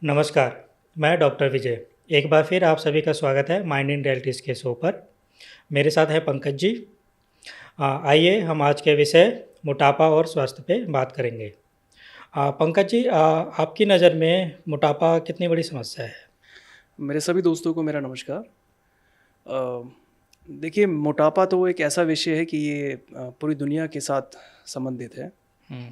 नमस्कार, मैं डॉक्टर विजय। एक बार फिर आप सभी का स्वागत है माइंड इन रियलिटीज़ के शो पर। मेरे साथ है पंकज जी। आइए हम आज के विषय मोटापा और स्वास्थ्य पे बात करेंगे। पंकज जी, आपकी नज़र में मोटापा कितनी बड़ी समस्या है? मेरे सभी दोस्तों को मेरा नमस्कार। अ, देखिए, मोटापा तो एक ऐसा विषय है कि ये पूरी दुनिया के साथ संबंधित है। हुँ,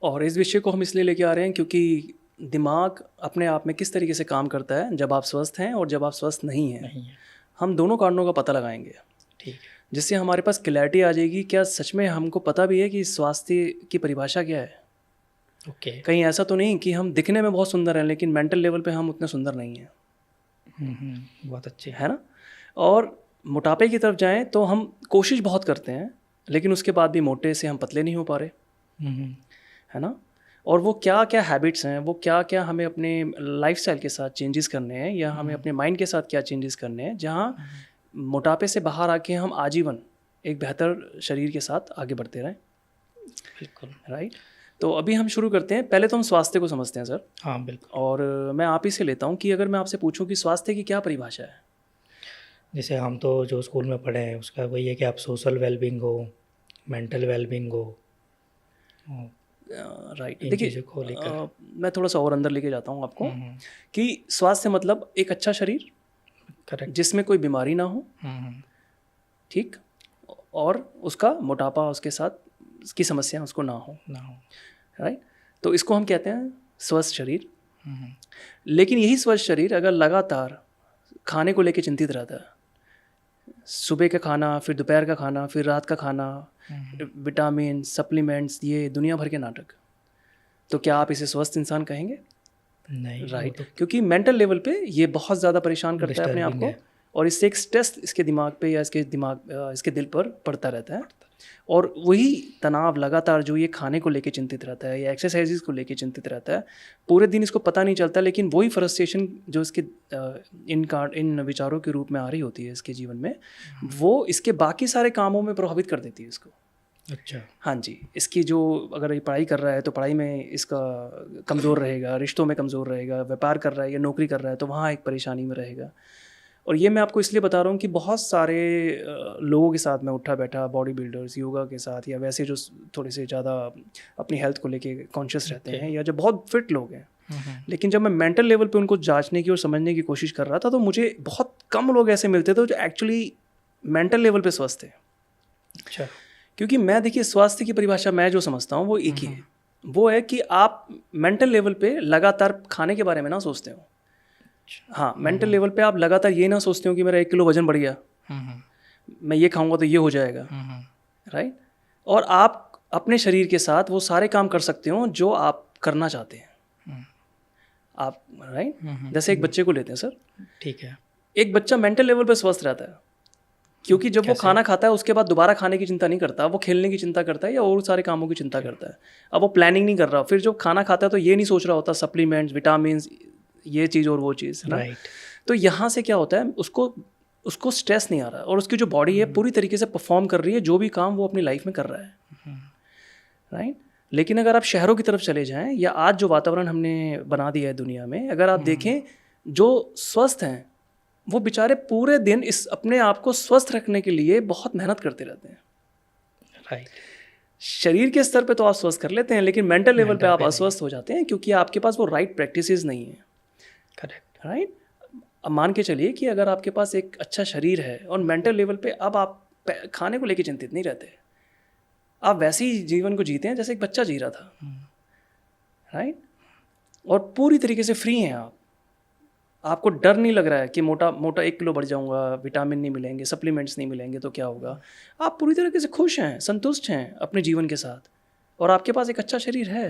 और इस विषय को हम इसलिए लेके आ रहे हैं क्योंकि दिमाग अपने आप में किस तरीके से काम करता है जब आप स्वस्थ हैं और जब आप स्वस्थ नहीं हैं। नहीं है। हम दोनों कारणों का पता लगाएंगे, ठीक है। जिससे हमारे पास क्लैरिटी आ जाएगी। क्या सच में हमको पता भी है कि स्वास्थ्य की परिभाषा क्या है? ओके। कहीं ऐसा तो नहीं कि हम दिखने में बहुत सुंदर हैं लेकिन मेंटल लेवल पे हम उतने सुंदर नहीं हैं, बहुत अच्छी। है ना? और मोटापे की तरफ जाएं तो हम कोशिश बहुत करते हैं लेकिन उसके बाद भी मोटे से हम पतले नहीं हो पा रहे, हुँ, हुँ, है ना? और वो क्या क्या हैबिट्स हैं, वो क्या क्या हमें अपने लाइफस्टाइल के साथ चेंजेस करने हैं या हमें अपने माइंड के साथ क्या चेंजेस करने हैं, जहाँ मोटापे से बाहर आके हम आजीवन एक बेहतर शरीर के साथ आगे बढ़ते रहें। बिल्कुल। राइट? तो अभी हम शुरू करते हैं। पहले तो हम स्वास्थ्य को समझते हैं सर। हाँ, बिल्कुल। और मैं आप ही से लेता हूँ कि अगर मैं आपसे पूछूं कि स्वास्थ्य की क्या परिभाषा है? जैसे हम तो जो स्कूल में पढ़े हैं उसका वही है कि आप सोशल वेलबींग हो, मेंटल वेलबींग हो, राइट, इन देखिए, चीज़ों को लेकर। मैं थोड़ा सा और अंदर लेके जाता हूँ आपको हुँ, हुँ, कि स्वास्थ्य मतलब एक अच्छा शरीर करेक्ट। जिसमें कोई बीमारी ना हो, हुँ, हुँ, ठीक, और उसका मोटापा उसके साथ की समस्या उसको ना हो। ना हो। राइट? तो इसको हम कहते हैं स्वस्थ शरीर। हुँ, हुँ, लेकिन यही स्वस्थ शरीर अगर लगातार खाने को लेके चिंतित रहता है, सुबह का खाना, फिर दोपहर का खाना, फिर रात का खाना, हुँ, विटामिन, सप्लीमेंट्स, ये दुनिया भर के नाटक, तो क्या आप इसे स्वस्थ इंसान कहेंगे? नहीं, वो राइट, तो क्योंकि मेंटल लेवल पे ये बहुत ज़्यादा परेशान करता है अपने आप डिस्टर्बिंग को। है। और इससे एक स्ट्रेस इसके दिमाग पे या इसके दिल पर पड़ता रहता है। और वही तनाव लगातार जो ये खाने को लेके चिंतित रहता है या एक्सरसाइजेज को लेके चिंतित रहता है, पूरे दिन इसको पता नहीं चलता, लेकिन वही फ्रस्ट्रेशन जो इसके इन विचारों के रूप में आ रही होती है इसके जीवन में, वो इसके बाकी सारे कामों में प्रभावित कर देती है इसको। अच्छा। हाँ जी, इसकी जो, अगर ये पढ़ाई कर रहा है तो पढ़ाई में इसका कमज़ोर रहेगा, रिश्तों में कमज़ोर रहेगा, व्यापार कर रहा है या नौकरी कर रहा है तो वहाँ एक परेशानी में रहेगा। और ये मैं आपको इसलिए बता रहा हूँ कि बहुत सारे लोगों के साथ मैं उठा बैठा, बॉडी बिल्डर्स, योगा के साथ, या वैसे जो थोड़े से ज़्यादा अपनी हेल्थ को लेके कॉन्शियस रहते ओके। हैं या जो बहुत फिट लोग हैं, हुँ, हुँ, लेकिन जब मैं मेंटल लेवल पे उनको जांचने की और समझने की कोशिश कर रहा था तो मुझे बहुत कम लोग ऐसे मिलते थे जो एक्चुअली मेंटल लेवल पे स्वस्थ थे। अच्छा। क्योंकि मैं, देखिए, स्वास्थ्य की परिभाषा मैं जो समझता हूँ वो एक ही है। वो है कि आप मेंटल लेवल पे लगातार खाने के बारे में ना सोचते हो। अच्छा। हाँ, मेंटल लेवल पे आप लगातार ये ना सोचते हो कि मेरा 1 किलो वजन बढ़ गया, हुँ, हुँ, मैं ये खाऊंगा तो ये हो जाएगा। हुँ, हुँ, राइट? और आप अपने शरीर के साथ वो सारे काम कर सकते हो जो आप करना चाहते हैं। हुँ, आप, राइट, हुँ, हुँ, जैसे एक बच्चे को लेते हैं सर। ठीक है। एक बच्चा मेंटल लेवल पे स्वस्थ रहता है क्योंकि जब वो कैसे? खाना खाता है उसके बाद दोबारा खाने की चिंता नहीं करता, वो खेलने की चिंता करता है या और सारे कामों की चिंता करता है। अब वो प्लानिंग नहीं कर रहा, फिर जब खाना खाता है तो ये नहीं सोच रहा होता सप्लीमेंट्स, विटामिन, ये चीज़ और वो चीज़, है ना? राइट। तो यहाँ से क्या होता है, उसको उसको स्ट्रेस नहीं आ रहा और उसकी जो बॉडी है पूरी तरीके से परफॉर्म कर रही है जो भी काम वो अपनी लाइफ में कर रहा है। राइट? लेकिन अगर आप शहरों की तरफ चले जाएं या आज जो वातावरण हमने बना दिया है दुनिया में, अगर आप देखें, जो स्वस्थ हैं वो बेचारे पूरे दिन इस अपने आप को स्वस्थ रखने के लिए बहुत मेहनत करते रहते हैं। राइट। शरीर के स्तर पे तो आप स्वस्थ कर लेते हैं लेकिन मेंटल लेवल पे मेंटल आप पे नहीं। अस्वस्थ हो जाते हैं क्योंकि आपके पास वो राइट प्रैक्टिसेस नहीं है। करेक्ट। राइट? अब मान के चलिए कि अगर आपके पास एक अच्छा शरीर है और मेंटल लेवल पे अब आप खाने को लेके चिंतित नहीं रहते, आप वैसे ही जीवन को जीते हैं जैसे एक बच्चा जी रहा था। राइट? और पूरी तरीके से फ्री हैं आप। आपको डर नहीं लग रहा है कि मोटा मोटा 1 किलो बढ़ जाऊंगा, विटामिन नहीं मिलेंगे, सप्लीमेंट्स नहीं मिलेंगे तो क्या होगा। आप पूरी तरीके से खुश हैं, संतुष्ट हैं अपने जीवन के साथ और आपके पास एक अच्छा शरीर है,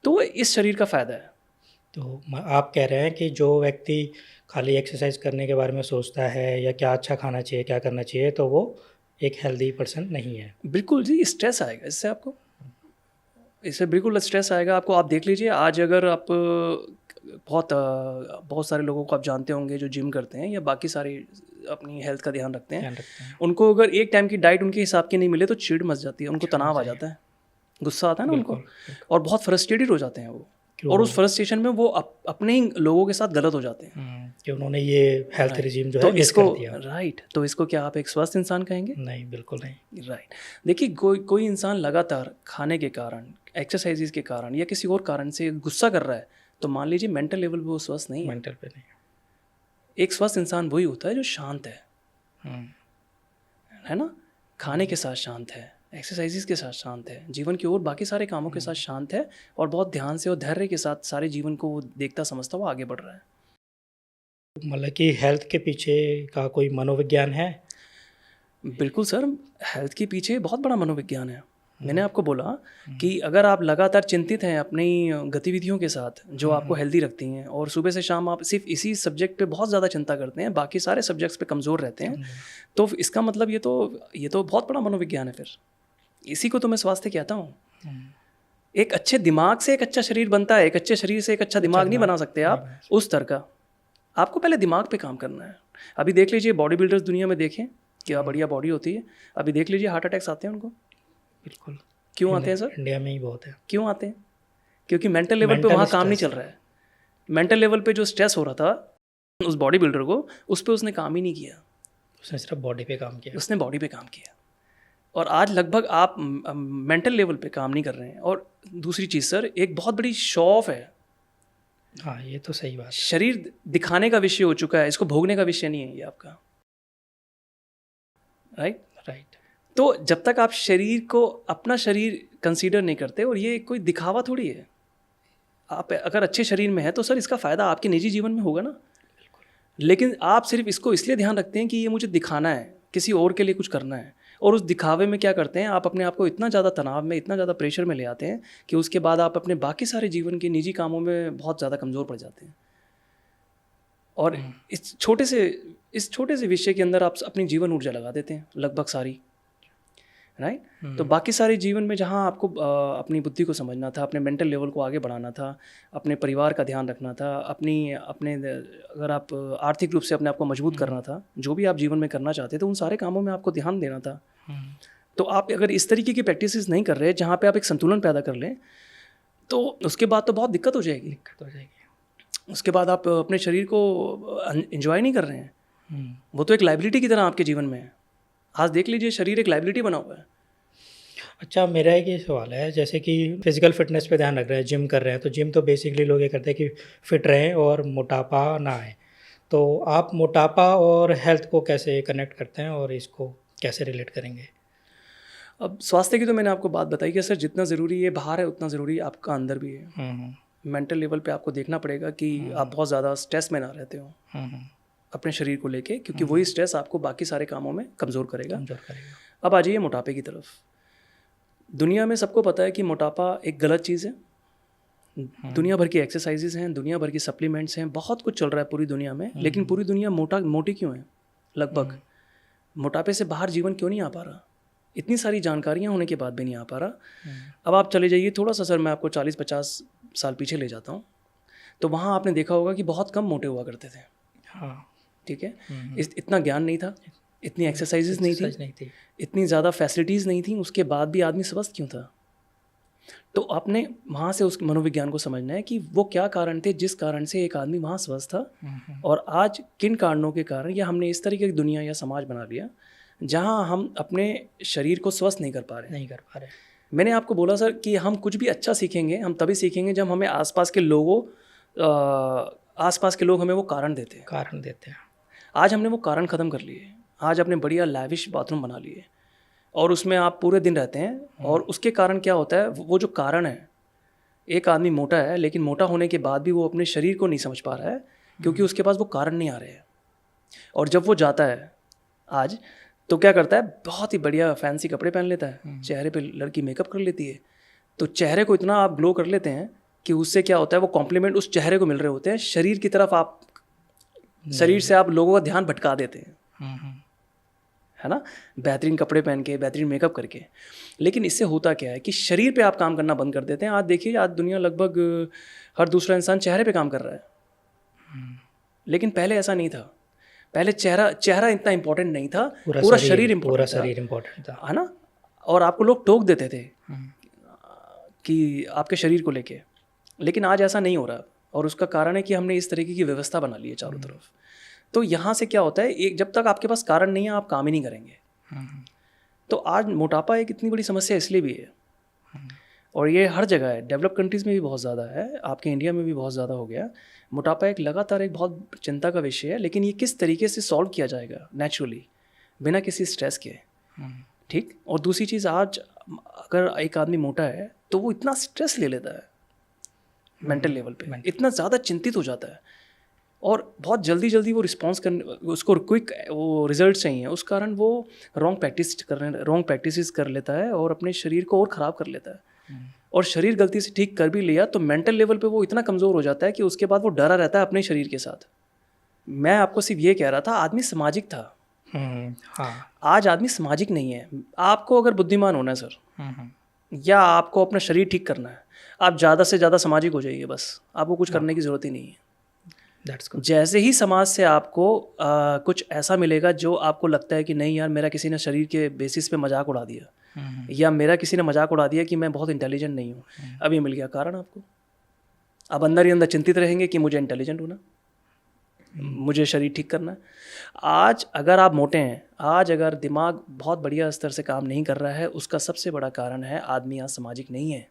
तो इस शरीर का फ़ायदा है। तो आप कह रहे हैं कि जो व्यक्ति खाली एक्सरसाइज करने के बारे में सोचता है या क्या अच्छा खाना चाहिए, क्या करना चाहिए, तो वो एक हेल्दी पर्सन नहीं है। बिल्कुल जी, स्ट्रेस आएगा इससे आपको, इससे बिल्कुल स्ट्रेस आएगा आपको। आप देख लीजिए, आज अगर आप बहुत सारे लोगों को आप जानते होंगे जो जिम करते हैं या बाकी सारी अपनी हेल्थ का ध्यान रखते हैं, ध्यान रखते हैं। उनको अगर एक टाइम की डाइट उनके हिसाब की नहीं मिले तो चिढ़ मच जाती है, उनको चिढ़ मच तनाव आ जाएगी। जाता है, गुस्सा आता है ना उनको, बिल्कुल, बिल्कुल। और बहुत फ्रस्ट्रेटेड हो जाते हैं वो। क्यों? और उस फ्रस्ट्रेशन में वो अपने ही लोगों के साथ गलत हो जाते हैं। कि उन्होंने ये हेल्थ राइट, रिजीम जो तो है मिस इसको कर दिया। राइट, तो इसको क्या आप एक स्वस्थ इंसान कहेंगे? नहीं, बिल्कुल नहीं। राइट। देखिए, कोई इंसान लगातार खाने के कारण, एक्सरसाइजेज के कारण या किसी और कारण से गुस्सा कर रहा है, तो मान लीजिए मेंटल लेवल पे वो स्वस्थ नहीं है। मेंटल पे नहीं। एक स्वस्थ इंसान वही होता है जो शांत है ना? खाने के साथ शांत है, एक्सरसाइजेज के साथ शांत है, जीवन की और बाकी सारे कामों के साथ शांत है, और बहुत ध्यान से और धैर्य के साथ सारे जीवन को वो देखता समझता वो आगे बढ़ रहा है। मतलब कि हेल्थ के पीछे का कोई मनोविज्ञान है? बिल्कुल सर, हेल्थ के पीछे बहुत बड़ा मनोविज्ञान है। मैंने आपको बोला कि अगर आप लगातार चिंतित हैं अपनी गतिविधियों के साथ जो आपको हेल्दी रखती हैं, और सुबह से शाम आप सिर्फ इसी सब्जेक्ट पे बहुत ज़्यादा चिंता करते हैं, बाकी सारे सब्जेक्ट्स पे कमज़ोर रहते हैं, तो इसका मतलब ये तो बहुत बड़ा मनोविज्ञान है। फिर इसी को तो मैं स्वास्थ्य कहता हूँ। एक अच्छे दिमाग से एक अच्छा शरीर बनता है, एक अच्छे शरीर से एक अच्छा दिमाग नहीं बना सकते आप उस तरह का। आपको पहले दिमाग पे काम करना है। अभी देख लीजिए बॉडी बिल्डर्स दुनिया में, देखें क्या बढ़िया बॉडी होती है। अभी देख लीजिए हार्ट अटैक्स आते हैं उनको। बिल्कुल। क्यों आते हैं सर? इंडिया में ही बहुत है। क्यों आते हैं? क्योंकि मेंटल लेवल पे वहाँ काम नहीं चल रहा है। मेंटल लेवल पे जो स्ट्रेस हो रहा था उस बॉडी बिल्डर को, उस पर उसने काम ही नहीं किया। उसने सिर्फ बॉडी पे काम किया। उसने बॉडी पे काम किया। और आज लगभग आप मेंटल लेवल पे काम नहीं कर रहे हैं। और दूसरी चीज़ सर, एक बहुत बड़ी शो ऑफ है। हाँ, ये तो सही बात है। शरीर दिखाने का विषय हो चुका है, इसको भोगने का विषय नहीं है ये आपका। राइट। तो जब तक आप शरीर को अपना शरीर कंसीडर नहीं करते, और ये कोई दिखावा थोड़ी है, आप अगर अच्छे शरीर में है तो सर इसका फ़ायदा आपके निजी जीवन में होगा ना। लेकिन आप सिर्फ इसको इसलिए ध्यान रखते हैं कि ये मुझे दिखाना है, किसी और के लिए कुछ करना है, और उस दिखावे में क्या करते हैं आप अपने आप को इतना ज़्यादा तनाव में, इतना ज़्यादा प्रेशर में ले आते हैं कि उसके बाद आप अपने बाकी सारे जीवन के निजी कामों में बहुत ज़्यादा कमज़ोर पड़ जाते हैं। और इस छोटे से विषय के अंदर आप अपनी जीवन ऊर्जा लगा देते हैं लगभग सारी। राइट। तो बाकी सारे जीवन में जहाँ आपको अपनी बुद्धि को समझना था, अपने मेंटल लेवल को आगे बढ़ाना था, अपने परिवार का ध्यान रखना था, अगर आप आर्थिक रूप से अपने आप को मजबूत करना था, जो भी आप जीवन में करना चाहते थे उन सारे कामों में आपको ध्यान देना था। तो आप अगर इस तरीके की प्रैक्टिसेस नहीं कर रहे जहाँ पे आप एक संतुलन पैदा कर लें, तो उसके बाद तो बहुत दिक्कत हो जाएगी। उसके बाद आप अपने शरीर को एंजॉय नहीं कर रहे हैं। वो तो एक लाइबिलिटी की तरह आपके जीवन में है। आज देख लीजिए शरीर एक लाइबिलिटी बना हुआ है। अच्छा, मेरा एक ये सवाल है, जैसे कि फिजिकल फिटनेस पे ध्यान रख रहे हैं, जिम कर रहे हैं, तो जिम तो बेसिकली लोग ये करते हैं कि फिट रहें और मोटापा ना आए। तो आप मोटापा और हेल्थ को कैसे कनेक्ट करते हैं और इसको कैसे रिलेट करेंगे? अब स्वास्थ्य की तो मैंने आपको बात बताई कि सर जितना ज़रूरी है बाहर है उतना ज़रूरी आपका अंदर भी है। मेंटल लेवल पे आपको देखना पड़ेगा कि आप बहुत ज़्यादा स्ट्रेस में ना रहते हो अपने शरीर को लेके, क्योंकि वही स्ट्रेस आपको बाकी सारे कामों में कमज़ोर करेगा। अब आ जाइए मोटापे की तरफ। दुनिया में सबको पता है कि मोटापा एक गलत चीज़ है। दुनिया भर की एक्सरसाइजेज हैं, दुनिया भर की सप्लीमेंट्स हैं, बहुत कुछ चल रहा है पूरी दुनिया में, लेकिन पूरी दुनिया मोटी क्यों है? लगभग मोटापे से बाहर जीवन क्यों नहीं आ पा रहा? इतनी सारी जानकारियाँ होने के बाद भी नहीं आ पा रहा। अब आप चले जाइए थोड़ा सा, सर मैं आपको 40-50 साल पीछे ले जाता हूँ, तो वहाँ आपने देखा होगा कि बहुत कम मोटे हुआ करते थे। हाँ, ठीक है। इतना ज्ञान नहीं था, इतनी एक्सरसाइजेज नहीं थी, इतनी ज़्यादा फैसिलिटीज़ नहीं थी, उसके बाद भी आदमी स्वस्थ क्यों था? तो आपने वहाँ से उस मनोविज्ञान को समझना है कि वो क्या कारण थे जिस कारण से एक आदमी वहाँ स्वस्थ था, और आज किन कारणों के कारण या हमने इस तरीके की दुनिया या समाज बना लिया जहाँ हम अपने शरीर को स्वस्थ नहीं कर पा रहे। मैंने आपको बोला सर कि हम कुछ भी अच्छा सीखेंगे, हम तभी सीखेंगे जब हमें आसपास के लोग हमें वो कारण देते हैं। आज हमने वो कारण ख़त्म कर लिए। आज अपने बढ़िया लैविश बाथरूम बना लिए और उसमें आप पूरे दिन रहते हैं, और उसके कारण क्या होता है, वो जो कारण है, एक आदमी मोटा है लेकिन मोटा होने के बाद भी वो अपने शरीर को नहीं समझ पा रहा है क्योंकि उसके पास वो कारण नहीं आ रहे हैं। और जब वो जाता है आज तो क्या करता है, बहुत ही बढ़िया फैंसी कपड़े पहन लेता है, चेहरे पे लड़की मेकअप कर लेती है, तो चेहरे को इतना आप ग्लो कर लेते हैं कि उससे क्या होता है, वो कॉम्प्लीमेंट उस चेहरे को मिल रहे होते हैं, शरीर की तरफ आप शरीर से आप लोगों का ध्यान भटका देते हैं, है ना, बेहतरीन कपड़े पहन के, बेहतरीन मेकअप करके। लेकिन इससे होता क्या है कि शरीर पे आप काम करना बंद कर देते हैं। आज देखिए, आज दुनिया लगभग हर दूसरा इंसान चेहरे पे काम कर रहा है, लेकिन पहले ऐसा नहीं था। पहले चेहरा इतना इंपॉर्टेंट नहीं था, पूरा शरीर इंपॉर्टेंट था, है ना। और आपको लोग टोक देते थे कि आपके शरीर को लेके, लेकिन आज ऐसा नहीं हो रहा, और उसका कारण है कि हमने इस तरीके की व्यवस्था बना ली है चारों तरफ। तो यहाँ से क्या होता है, एक जब तक आपके पास कारण नहीं है आप काम ही नहीं करेंगे। तो आज मोटापा एक इतनी बड़ी समस्या इसलिए भी है, और ये हर जगह है, डेवलप कंट्रीज़ में भी बहुत ज़्यादा है, आपके इंडिया में भी बहुत ज़्यादा हो गया। मोटापा एक लगातार एक बहुत चिंता का विषय है, लेकिन ये किस तरीके से सॉल्व किया जाएगा नेचुरली, बिना किसी स्ट्रेस के, ठीक। और दूसरी चीज़, आज अगर एक आदमी मोटा है तो वो इतना स्ट्रेस ले लेता है मेंटल लेवल पे, इतना ज़्यादा चिंतित हो जाता है, और बहुत जल्दी जल्दी वो रिस्पॉन्स करने, उसको क्विक वो रिजल्ट चाहिए, उस कारण वो रॉन्ग प्रैक्टिस कर लेता है और अपने शरीर को और ख़राब कर लेता है। और शरीर गलती से ठीक कर भी लिया तो मेंटल लेवल पे वो इतना कमज़ोर हो जाता है कि उसके बाद वो डरा रहता है अपने शरीर के साथ। मैं आपको सिर्फ ये कह रहा था, आदमी सामाजिक था, हाँ। आज आदमी सामाजिक नहीं है। आपको अगर बुद्धिमान होना है सर, या आपको अपना शरीर ठीक करना है, आप ज़्यादा से ज़्यादा सामाजिक हो जाइए, बस आपको कुछ करने की ज़रूरत ही नहीं है। जैसे ही समाज से आपको कुछ ऐसा मिलेगा जो आपको लगता है कि नहीं यार, मेरा किसी ने शरीर के बेसिस पे मजाक उड़ा दिया, या मेरा किसी ने मजाक उड़ा दिया कि मैं बहुत इंटेलिजेंट नहीं हूँ, अब ये मिल गया कारण आपको, अब अंदर ही अंदर चिंतित रहेंगे कि मुझे इंटेलिजेंट होना, मुझे शरीर ठीक करना है। आज अगर आप मोटे हैं, आज अगर दिमाग बहुत बढ़िया स्तर से काम नहीं कर रहा है, उसका सबसे बड़ा कारण है आदमी आज सामाजिक नहीं है,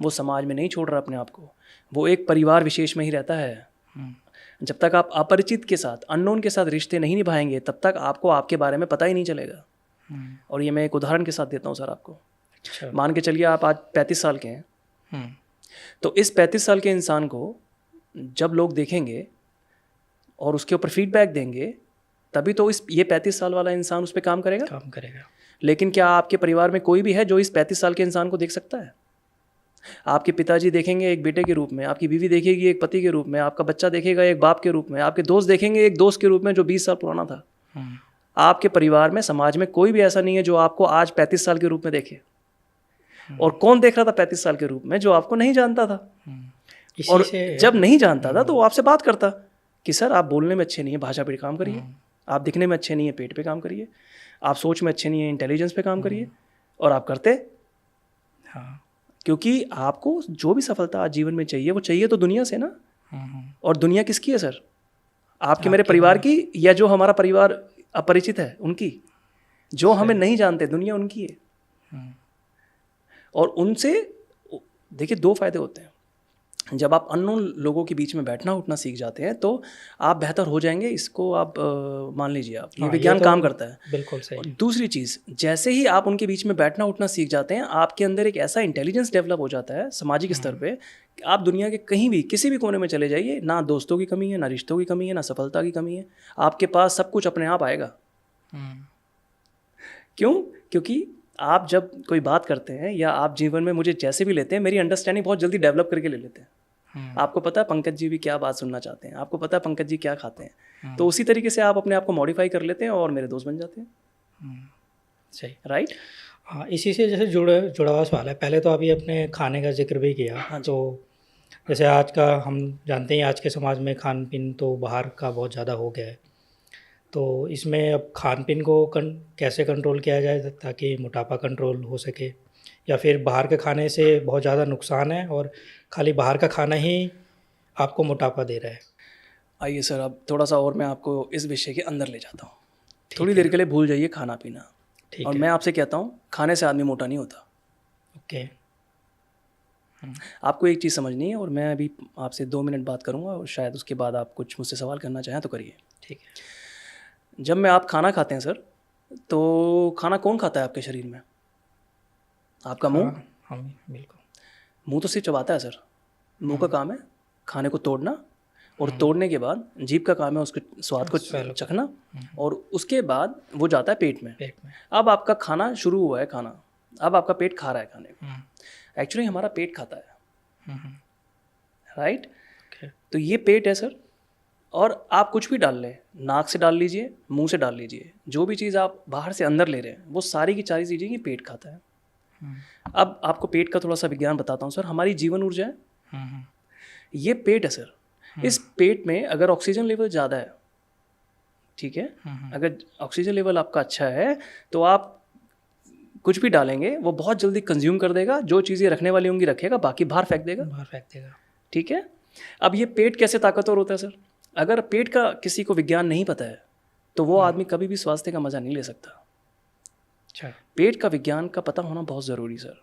वो समाज में नहीं छोड़ रहा अपने आप को, वो एक परिवार विशेष में ही रहता है। जब तक आप अपरिचित के साथ, अननोन के साथ रिश्ते नहीं निभाएंगे, तब तक आपको आपके बारे में पता ही नहीं चलेगा। और ये मैं एक उदाहरण के साथ देता हूँ सर आपको। अच्छा। मान के चलिए आप आज 35 साल के हैं, तो इस 35 साल के इंसान को जब लोग देखेंगे और उसके ऊपर फीडबैक देंगे, तभी तो ये 35 साल वाला इंसान उस पर काम करेगा। लेकिन क्या आपके परिवार में कोई भी है जो इस 35 साल के इंसान को देख सकता है? आपके पिताजी देखेंगे एक बेटे के रूप में, आपकी बीवी देखेगी एक पति के रूप में, आपका बच्चा देखेगा एक बाप के रूप में, आपके दोस्त देखेंगे एक दोस्त के रूप में जो 20 साल पुराना था। आपके परिवार में, समाज में कोई भी ऐसा नहीं है जो आपको आज 35 साल के रूप में देखे। और कौन देख रहा था 35 साल के रूप में? जो आपको नहीं जानता था। और जब नहीं जानता था तो वो आपसे बात करता कि सर आप बोलने में अच्छे नहीं है, भाषा पे काम करिए, आप दिखने में अच्छे नहीं है, पेट पे काम करिए, आप सोच में अच्छे नहीं है, इंटेलिजेंस पे काम करिए। और आप करते। हाँ। क्योंकि आपको जो भी सफलता आज जीवन में चाहिए, वो चाहिए तो दुनिया से ना। और दुनिया किसकी है सर? आपके मेरे परिवार की, या जो हमारा परिवार अपरिचित है उनकी, जो हमें नहीं जानते, दुनिया उनकी है। और उनसे देखिए 2 फायदे होते हैं। जब आप अननोन लोगों के बीच में बैठना उठना सीख जाते हैं तो आप बेहतर हो जाएंगे। इसको आप मान लीजिए, आप ये विज्ञान काम करता है। बिल्कुल सही। और दूसरी चीज़, जैसे ही आप उनके बीच में बैठना उठना सीख जाते हैं, आपके अंदर एक ऐसा इंटेलिजेंस डेवलप हो जाता है सामाजिक स्तर पे कि आप दुनिया के कहीं भी किसी भी कोने में चले जाइए, ना दोस्तों की कमी है, ना रिश्तों की कमी है, ना सफलता की कमी है, आपके पास सब कुछ अपने आप आएगा। क्यों? क्योंकि आप जब कोई बात करते हैं या आप जीवन में मुझे जैसे भी लेते हैं, मेरी अंडरस्टैंडिंग बहुत जल्दी डेवलप करके ले लेते हैं। आपको पता है पंकज जी भी क्या बात सुनना चाहते हैं, आपको पता है पंकज जी क्या खाते हैं, तो उसी तरीके से आप अपने आप को मॉडिफाई कर लेते हैं और मेरे दोस्त बन जाते हैं। सही। राइट। हाँ, इसी से जैसे जुड़ा हुआ सवाल है। पहले तो अभी अपने खाने का जिक्र भी किया। हाँ। तो जैसे आज का हम जानते हैं, आज के समाज में खान पीन तो बाहर का बहुत ज़्यादा हो गया है। तो इसमें अब खान पीन को कैसे कंट्रोल किया जाए ताकि मोटापा कंट्रोल हो सके, या फिर बाहर के खाने से बहुत ज़्यादा नुकसान है और खाली बाहर का खाना ही आपको मोटापा दे रहा है? आइए सर, अब थोड़ा सा और मैं आपको इस विषय के अंदर ले जाता हूँ। थोड़ी देर के लिए भूल जाइए खाना पीना, और मैं आपसे कहता हूँ खाने से आदमी मोटा नहीं होता। ओके। आपको एक चीज़ समझनी है, और मैं अभी आपसे 2 मिनट बात करूँगा और शायद उसके बाद आप कुछ मुझसे सवाल करना चाहें तो करिए। ठीक है। जब मैं आप खाना खाते हैं सर, तो खाना कौन खाता है आपके शरीर में? आपका मुंह। हाँ, बिल्कुल। मुंह तो सिर्फ चबाता है सर। मुंह का काम है खाने को तोड़ना, और तोड़ने के बाद जीभ का काम है उसके स्वाद को चखना, और उसके बाद वो जाता है पेट में। अब आपका खाना शुरू हुआ है, खाना, अब आपका पेट खा रहा है खाने को। एक्चुअली हमारा पेट खाता है, राइट। तो ये पेट है सर, और आप कुछ भी डाल लें, नाक से डाल लीजिए, मुंह से डाल लीजिए, जो भी चीज़ आप बाहर से अंदर ले रहे हैं वो सारी की सारी चीज़ें ये पेट खाता है। अब आपको पेट का थोड़ा सा विज्ञान बताता हूँ सर। हमारी जीवन ऊर्जा है, ये पेट है सर। इस पेट में अगर ऑक्सीजन लेवल ज़्यादा है, ठीक है, अगर ऑक्सीजन लेवल आपका अच्छा है तो आप कुछ भी डालेंगे वो बहुत जल्दी कंज्यूम कर देगा, जो चीज़ें रखने वाली होंगी रखेगा, बाकी बाहर फेंक देगा। बाहर फेंक देगा। ठीक है। अब ये पेट कैसे ताकतवर होता है सर? अगर पेट का किसी को विज्ञान नहीं पता है तो वो आदमी कभी भी स्वास्थ्य का मज़ा नहीं ले सकता। अच्छा। पेट का विज्ञान का पता होना बहुत ज़रूरी सर।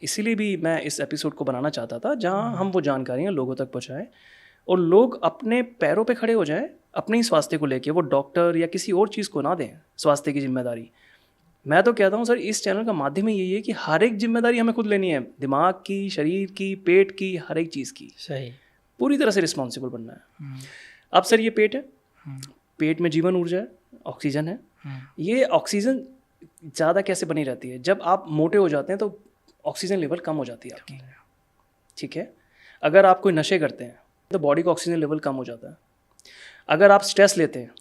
इसीलिए भी मैं इस एपिसोड को बनाना चाहता था जहां हम वो जानकारियां लोगों तक पहुंचाएं और लोग अपने पैरों पे खड़े हो जाएं अपने ही स्वास्थ्य को लेके। वो डॉक्टर या किसी और चीज़ को ना दें स्वास्थ्य की जिम्मेदारी। मैं तो कहता हूँ सर, इस चैनल का माध्यम ही यही है कि हर एक जिम्मेदारी हमें खुद लेनी है, दिमाग की, शरीर की, पेट की, हर एक चीज़ की। सही। पूरी तरह से रिस्पॉन्सिबल बनना है। अब सर ये पेट है, पेट में जीवन ऊर्जा है, ऑक्सीजन है। ये ऑक्सीजन ज़्यादा कैसे बनी रहती है? जब आप मोटे हो जाते हैं तो ऑक्सीजन लेवल कम हो जाती है आपकी। ठीक है। अगर आप कोई नशे करते हैं तो बॉडी का ऑक्सीजन लेवल कम हो जाता है। अगर आप स्ट्रेस लेते हैं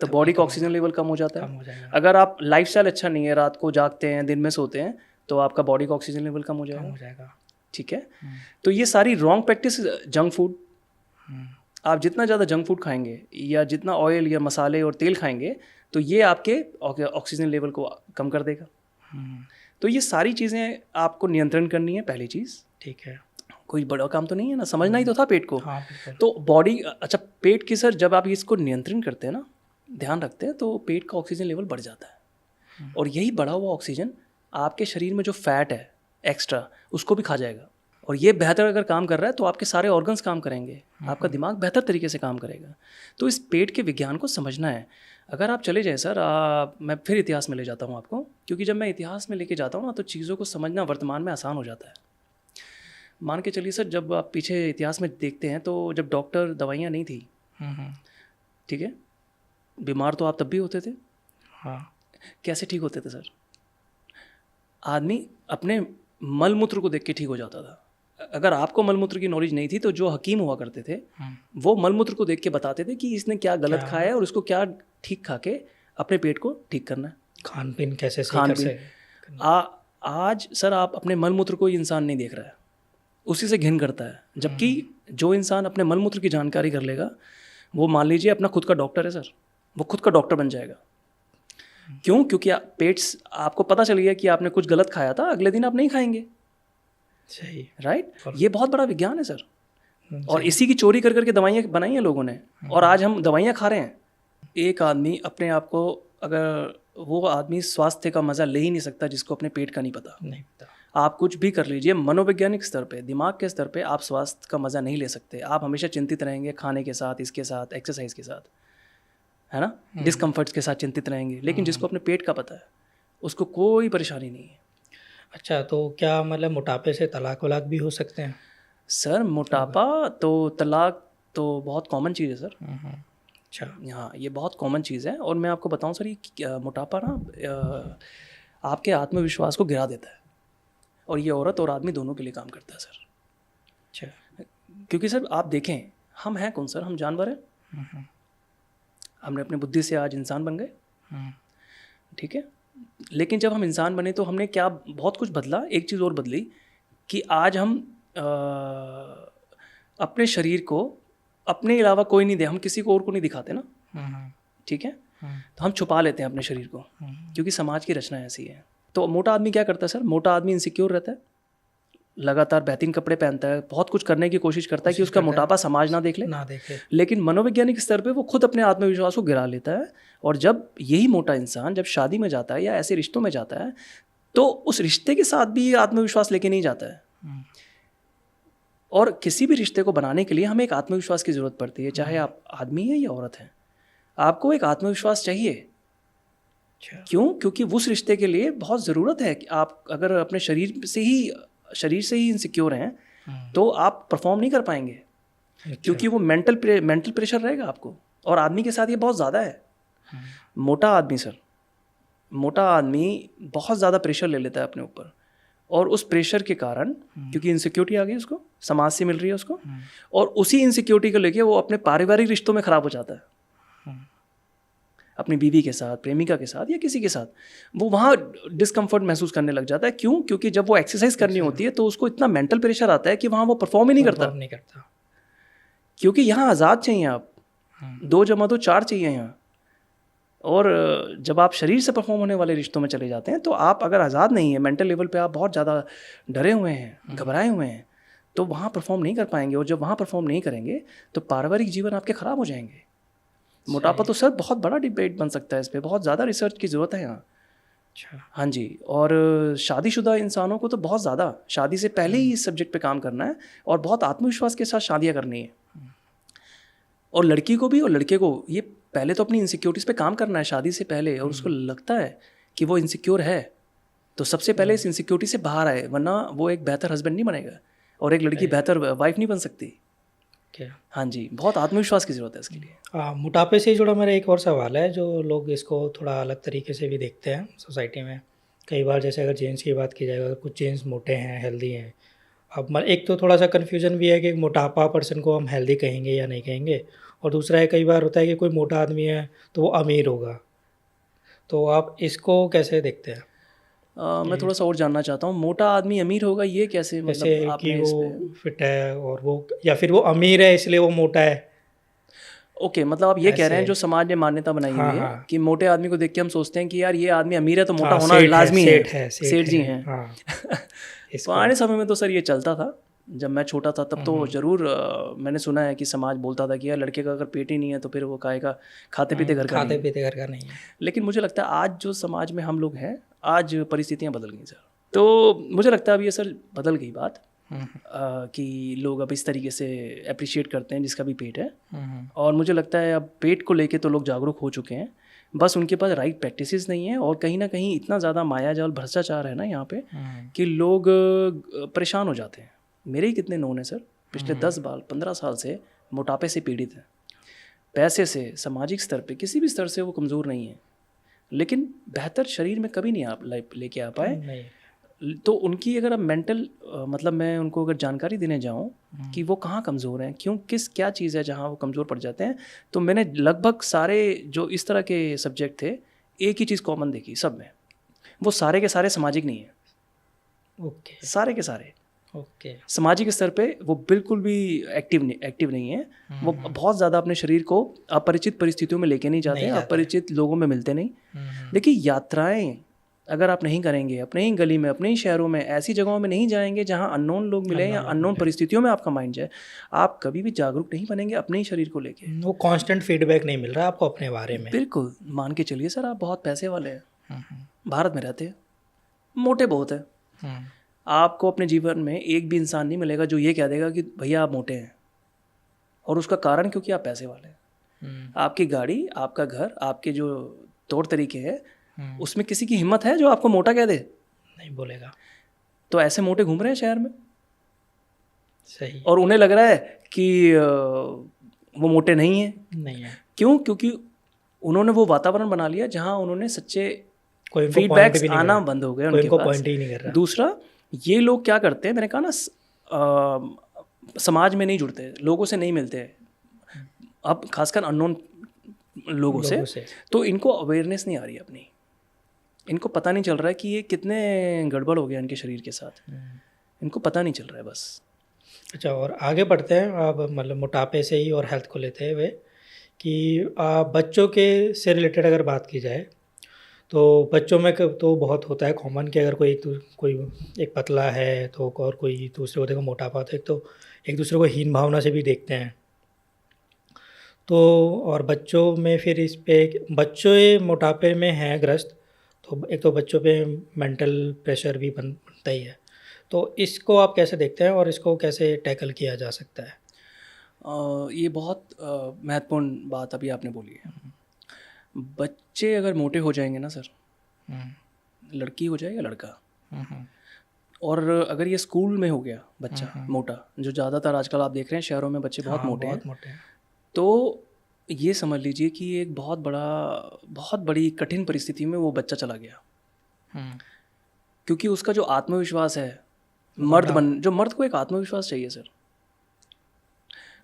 तो बॉडी का ऑक्सीजन लेवल कम हो जाता है। अगर आप लाइफस्टाइल अच्छा नहीं है, रात को जागते हैं, दिन में सोते हैं, तो आपका बॉडी का ऑक्सीजन लेवल कम हो जाएगा। ठीक है। तो ये सारी रॉन्ग प्रैक्टिस, जंक फूड, आप जितना ज़्यादा जंक फूड खाएंगे या जितना ऑयल या मसाले और तेल खाएंगे तो ये आपके ऑक्सीजन लेवल को कम कर देगा। तो ये सारी चीज़ें आपको नियंत्रण करनी है, पहली चीज़। ठीक है। कोई बड़ा काम तो नहीं है ना, समझना ही तो था पेट को। हाँ, तो बॉडी, अच्छा पेट की सर जब आप इसको नियंत्रण करते हैं ना, ध्यान रखते हैं, तो पेट का ऑक्सीजन लेवल बढ़ जाता है। और यही बढ़ा हुआ ऑक्सीजन आपके शरीर में जो फैट है एक्स्ट्रा, उसको भी खा जाएगा। और ये बेहतर अगर काम कर रहा है तो आपके सारे ऑर्गन्स काम करेंगे, आपका दिमाग बेहतर तरीके से काम करेगा। तो इस पेट के विज्ञान को समझना है। अगर आप चले जाए सर, मैं फिर इतिहास में ले जाता हूँ आपको, क्योंकि जब मैं इतिहास में लेके जाता हूँ ना तो चीज़ों को समझना वर्तमान में आसान हो जाता है। मान के चलिए सर, जब आप पीछे इतिहास में देखते हैं तो जब डॉक्टर, दवाइयाँ नहीं थी, ठीक है, बीमार तो आप तब भी होते थे। हाँ। कैसे ठीक होते थे सर? आदमी अपने मल मूत्र को देख के ठीक हो जाता था। अगर आपको मलमूत्र की नॉलेज नहीं थी तो जो हकीम हुआ करते थे वो मलमूत्र को देख के बताते थे कि इसने क्या गलत खाया है और उसको क्या ठीक खा के अपने पेट को ठीक करना है। खान पीन कैसे सही कर सके। आज सर आप अपने मलमूत्र को इंसान नहीं देख रहा है, उसी से घिन करता है। जबकि जो इंसान अपने मलमूत्र की जानकारी कर लेगा वो मान लीजिए अपना खुद का डॉक्टर है सर, वो खुद का डॉक्टर बन जाएगा। क्यों? क्योंकि पेट, आपको पता चल गया कि आपने कुछ गलत खाया था, अगले दिन आप नहीं खाएंगे। सही। राइट। ये बहुत बड़ा विज्ञान है सर। और इसी की चोरी कर करके दवाइयाँ बनाई हैं लोगों ने, और आज हम दवाइयाँ खा रहे हैं। एक आदमी अपने आप को, अगर वो आदमी स्वास्थ्य का मज़ा ले ही नहीं सकता जिसको अपने पेट का नहीं पता। आप कुछ भी कर लीजिए, मनोवैज्ञानिक स्तर पे, दिमाग के स्तर पे आप स्वास्थ्य का मज़ा नहीं ले सकते। आप हमेशा चिंतित रहेंगे, खाने के साथ, इसके साथ, एक्सरसाइज के साथ, है ना, डिस्कम्फर्ट्स के साथ चिंतित रहेंगे। लेकिन जिसको अपने पेट का पता है उसको कोई परेशानी नहीं है। अच्छा, तो क्या मतलब मोटापे से तलाक वलाक भी हो सकते हैं? सर मोटापा तो, तलाक तो बहुत कॉमन चीज़ है सर। अच्छा। हाँ, ये बहुत कॉमन चीज़ है। और मैं आपको बताऊं सर, ये मोटापा ना आपके आत्मविश्वास को गिरा देता है, और ये औरत और आदमी दोनों के लिए काम करता है सर। अच्छा। क्योंकि सर आप देखें, हम हैं कौन सर? हम जानवर हैं। हमने अपनी बुद्धि से आज इंसान बन गए, ठीक है। लेकिन जब हम इंसान बने तो हमने क्या बहुत कुछ बदला। एक चीज़ और बदली कि आज हम अपने शरीर को अपने अलावा कोई नहीं दे, हम किसी को और को नहीं दिखाते ना, ठीक है। तो हम छुपा लेते हैं अपने शरीर को, क्योंकि समाज की रचना ऐसी है। तो मोटा आदमी क्या करता है सर? मोटा आदमी इनसिक्योर रहता है, लगातार बेहतरीन कपड़े पहनता है, बहुत कुछ करने की कोशिश करता है कि उसका मोटापा समाज ना देख ले। लेकिन मनोवैज्ञानिक स्तर पे वो खुद अपने आत्मविश्वास को गिरा लेता है। और जब यही मोटा इंसान जब शादी में जाता है या ऐसे रिश्तों में जाता है तो उस रिश्ते के साथ भी आत्मविश्वास लेके नहीं जाता है। और किसी भी रिश्ते को बनाने के लिए हमें एक आत्मविश्वास की ज़रूरत पड़ती है, चाहे आप आदमी हैं या औरत हैं, आपको एक आत्मविश्वास चाहिए। क्यों? क्योंकि उस रिश्ते के लिए बहुत ज़रूरत है कि आप अगर अपने शरीर से ही इनसिक्योर हैं तो आप परफॉर्म नहीं कर पाएंगे। क्योंकि वो मेंटल प्रेशर रहेगा आपको, और आदमी के साथ ये बहुत ज़्यादा है। मोटा आदमी सर, मोटा आदमी बहुत ज़्यादा प्रेशर ले लेता है अपने ऊपर, और उस प्रेशर के कारण, क्योंकि इनसिक्योरिटी आ गई उसको, समाज से मिल रही है उसको, और उसी इनसिक्योरिटी को लेके वो अपने पारिवारिक रिश्तों में ख़राब हो जाता है। अपनी बीवी के साथ, प्रेमिका के साथ या किसी के साथ, वो वहाँ डिस्कम्फर्ट महसूस करने लग जाता है। क्यों? क्योंकि जब वो एक्सरसाइज करनी होती है तो उसको इतना मेंटल प्रेशर आता है कि वहाँ वो परफॉर्म ही नहीं करता। क्योंकि यहाँ आज़ाद चाहिए आप, 2 + 2 = 4 चाहिए यहाँ। और जब आप शरीर से परफॉर्म होने वाले रिश्तों में चले जाते हैं तो आप अगर आज़ाद नहीं है, मेंटल लेवल पे आप बहुत ज़्यादा डरे हुए हैं, घबराए हुए हैं, तो वहाँ परफॉर्म नहीं कर पाएंगे। और जब वहाँ परफॉर्म नहीं करेंगे तो पारिवारिक जीवन आपके ख़राब हो जाएंगे। मोटापा तो सर बहुत बड़ा डिबेट बन सकता है, इस पर बहुत ज़्यादा रिसर्च की ज़रूरत है यहाँ। अच्छा। हाँ जी। और शादीशुदा इंसानों को तो बहुत ज़्यादा शादी से पहले ही इस सब्जेक्ट पे काम करना है और बहुत आत्मविश्वास के साथ शादियाँ करनी है। और लड़की को भी और लड़के को ये पहले तो अपनी इनसिक्योरिटीज़ पे काम करना है शादी से पहले, और उसको लगता है कि वो इनसिक्योर है तो सबसे पहले इस इनसिक्योरिटी से बाहर आए, वरना वो एक बेहतर हस्बैंड नहीं बनेगा और एक लड़की बेहतर वाइफ नहीं बन सकती। क्या? हाँ जी, बहुत आत्मविश्वास की ज़रूरत है इसके लिए। मोटापे से जुड़ा मेरा एक और सवाल है, जो लोग इसको थोड़ा अलग तरीके से भी देखते हैं सोसाइटी में। कई बार जैसे अगर जेंट्स की बात की जाए, अगर कुछ जेंट्स मोटे हैं, हेल्दी हैं, अब एक तो थोड़ा सा कन्फ्यूजन भी है कि मोटापा पर्सन को हम हेल्दी कहेंगे या नहीं कहेंगे, और दूसरा है कई बार होता है कि कोई मोटा आदमी है तो वो अमीर होगा। तो आप इसको कैसे देखते हैं? मैं थोड़ा सा और जानना चाहता हूँ, मोटा आदमी अमीर होगा ये कैसे, जैसे मतलब कि आपने वो फिट है और वो, या फिर वो अमीर है इसलिए वो मोटा है। ओके, मतलब आप ये कह रहे हैं ऐसे। जो समाज ने मान्यता बनाई हाँ, हुई है हाँ। कि मोटे आदमी को देख के हम सोचते हैं कि यार ये आदमी अमीर है तो मोटा हाँ, होना लाजमी है, सेठ जी हैं। हाँ। इसको पुराने समय में तो सर ये चलता था, जब मैं छोटा था तब तो ज़रूर मैंने सुना है कि समाज बोलता था कि यार लड़के का अगर पेट ही नहीं है तो फिर वो खाएगा, खाते पीते घर का नहीं खाते है। पीते घर का नहीं है। लेकिन मुझे लगता है आज जो समाज में हम लोग हैं, आज परिस्थितियाँ बदल गई सर। तो मुझे लगता है अब ये सर बदल गई बात, कि लोग अब इस तरीके से अप्रिशिएट करते हैं जिसका भी पेट है। और मुझे लगता है अब पेट को लेके तो लोग जागरूक हो चुके हैं, बस उनके पास राइट प्रैक्टिसेस नहीं है। और कहीं ना कहीं इतना ज़्यादा मायाजाल भ्रष्टाचार है ना यहाँ पे कि लोग परेशान हो जाते हैं। मेरे ही कितने नोन हैं सर, पिछले 10-15 साल से मोटापे से पीड़ित हैं। पैसे से, सामाजिक स्तर पे, किसी भी स्तर से वो कमज़ोर नहीं है, लेकिन बेहतर शरीर में कभी नहीं आप लेके आ पाए। नहीं। तो उनकी अगर अब मेंटल मतलब मैं उनको अगर जानकारी देने जाऊं कि वो कहाँ कमज़ोर हैं, क्यों, क्या चीज़ है जहाँ वो कमज़ोर पड़ जाते हैं, तो मैंने लगभग सारे जो इस तरह के सब्जेक्ट थे एक ही चीज़ कॉमन देखी सब में, वो सारे के सारे सामाजिक नहीं है। ओके। सारे के सारे ओके। सामाजिक स्तर पे वो बिल्कुल भी एक्टिव नहीं है। वो बहुत ज़्यादा अपने शरीर को अपरिचित परिस्थितियों में लेके नहीं जाते हैं, अपरिचित लोगों में मिलते नहीं। देखिए, यात्राएं अगर आप नहीं करेंगे, अपने ही गली में, अपने ही शहरों में, ऐसी जगहों में नहीं जाएंगे जहां अननोन लोग मिले या अननोन परिस्थितियों में आपका माइंड जाए, आप कभी भी जागरूक नहीं बनेंगे अपने ही शरीर को लेके। वो कांस्टेंट फीडबैक नहीं मिल रहा आपको अपने बारे में। बिल्कुल। मान के चलिए सर, आप बहुत पैसे वाले हैं, भारत में रहते हैं, मोटे बहुत है, आपको अपने जीवन में एक भी इंसान नहीं मिलेगा जो ये कह देगा कि भैया आप मोटे हैं, और उसका कारण क्योंकि आप पैसे वाले हैं। आपकी गाड़ी, आपका घर, आपके जो तौर तरीके हैं, उसमें किसी की हिम्मत है जो आपको मोटा कह दे? नहीं बोलेगा। तो ऐसे मोटे घूम रहे हैं शहर में, सही। और उन्हें लग रहा है कि वो मोटे नहीं है। नहीं है। क्यों? क्योंकि उन्होंने वो वातावरण बना लिया जहां उन्होंने सच्चे कोई फीडबैक्स आना बंद हो गए उनके पास। पॉइंट ही नहीं कर रहा। दूसरा, ये लोग क्या करते हैं, मैंने कहा ना, समाज में नहीं जुड़ते, लोगों से नहीं मिलते, अब खासकर अननोन लोगों से, तो इनको अवेयरनेस नहीं आ रही अपनी, इनको पता नहीं चल रहा है कि ये कितने गड़बड़ हो गया इनके शरीर के साथ, इनको पता नहीं चल रहा है बस। अच्छा, और आगे बढ़ते हैं। अब मतलब मोटापे से ही और हेल्थ को लेते हुए कि बच्चों के से रिलेटेड अगर बात की जाए तो बच्चों में तो बहुत होता है कॉमन कि अगर कोई एक पतला है तो और कोई दूसरे को देखो मोटापा, तो एक दूसरे को हीन भावना से भी देखते हैं। तो और बच्चों में फिर इस पे बच्चे मोटापे में हैं ग्रस्त, तो एक तो बच्चों पे मेंटल प्रेशर भी बनता ही है। तो इसको आप कैसे देखते हैं और इसको कैसे टैकल किया जा सकता है? ये बहुत महत्वपूर्ण बात अभी आपने बोली है। बच्चे अगर मोटे हो जाएंगे ना सर, लड़की हो जाए या लड़का, और अगर ये स्कूल में हो गया बच्चा मोटा, जो ज़्यादातर आजकल आप देख रहे हैं शहरों में बच्चे बहुत मोटे हैं, तो ये समझ लीजिए कि एक बहुत बड़ी कठिन परिस्थिति में वो बच्चा चला गया। क्योंकि उसका जो आत्मविश्वास है, जो मर्द को एक आत्मविश्वास चाहिए सर,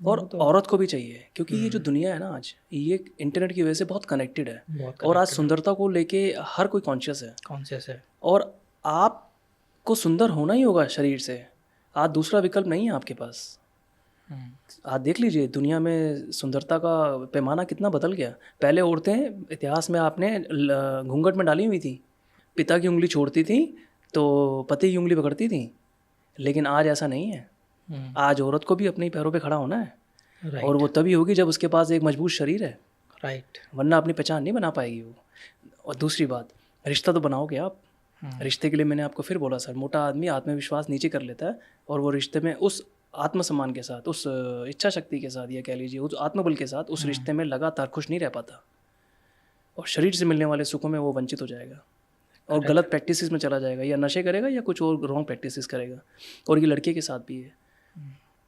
और औरत को भी चाहिए, क्योंकि ये जो दुनिया है ना आज, ये इंटरनेट की वजह से बहुत कनेक्टेड है, और आज सुंदरता को लेके हर कोई कॉन्शियस है, और आपको सुंदर होना ही होगा शरीर से, आज दूसरा विकल्प नहीं है आपके पास। आज देख लीजिए दुनिया में सुंदरता का पैमाना कितना बदल गया। पहले औरतें इतिहास में आपने घूंघट में डाली हुई थी, पिता की उंगली छोड़ती थी तो पति की उंगली पकड़ती थी, लेकिन आज ऐसा नहीं है। आज औरत को भी अपने पैरों पे खड़ा होना है, और वो तभी होगी जब उसके पास एक मजबूत शरीर है, राइट, वरना अपनी पहचान नहीं बना पाएगी वो। और दूसरी बात, रिश्ता तो बनाओगे आप। रिश्ते के लिए मैंने आपको फिर बोला सर, मोटा आदमी आत्मविश्वास नीचे कर लेता है, और वो रिश्ते में उस आत्मसम्मान के साथ, उस इच्छा शक्ति के साथ, या कह लीजिए उस आत्मबल के साथ उस रिश्ते में लगातार खुश नहीं रह पाता, और शरीर से मिलने वाले सुखों में वो वंचित हो जाएगा, और गलत प्रैक्टिसेस में चला जाएगा, या नशे करेगा या कुछ और रॉन्ग प्रैक्टिसेस करेगा। और ये लड़के के साथ भी है,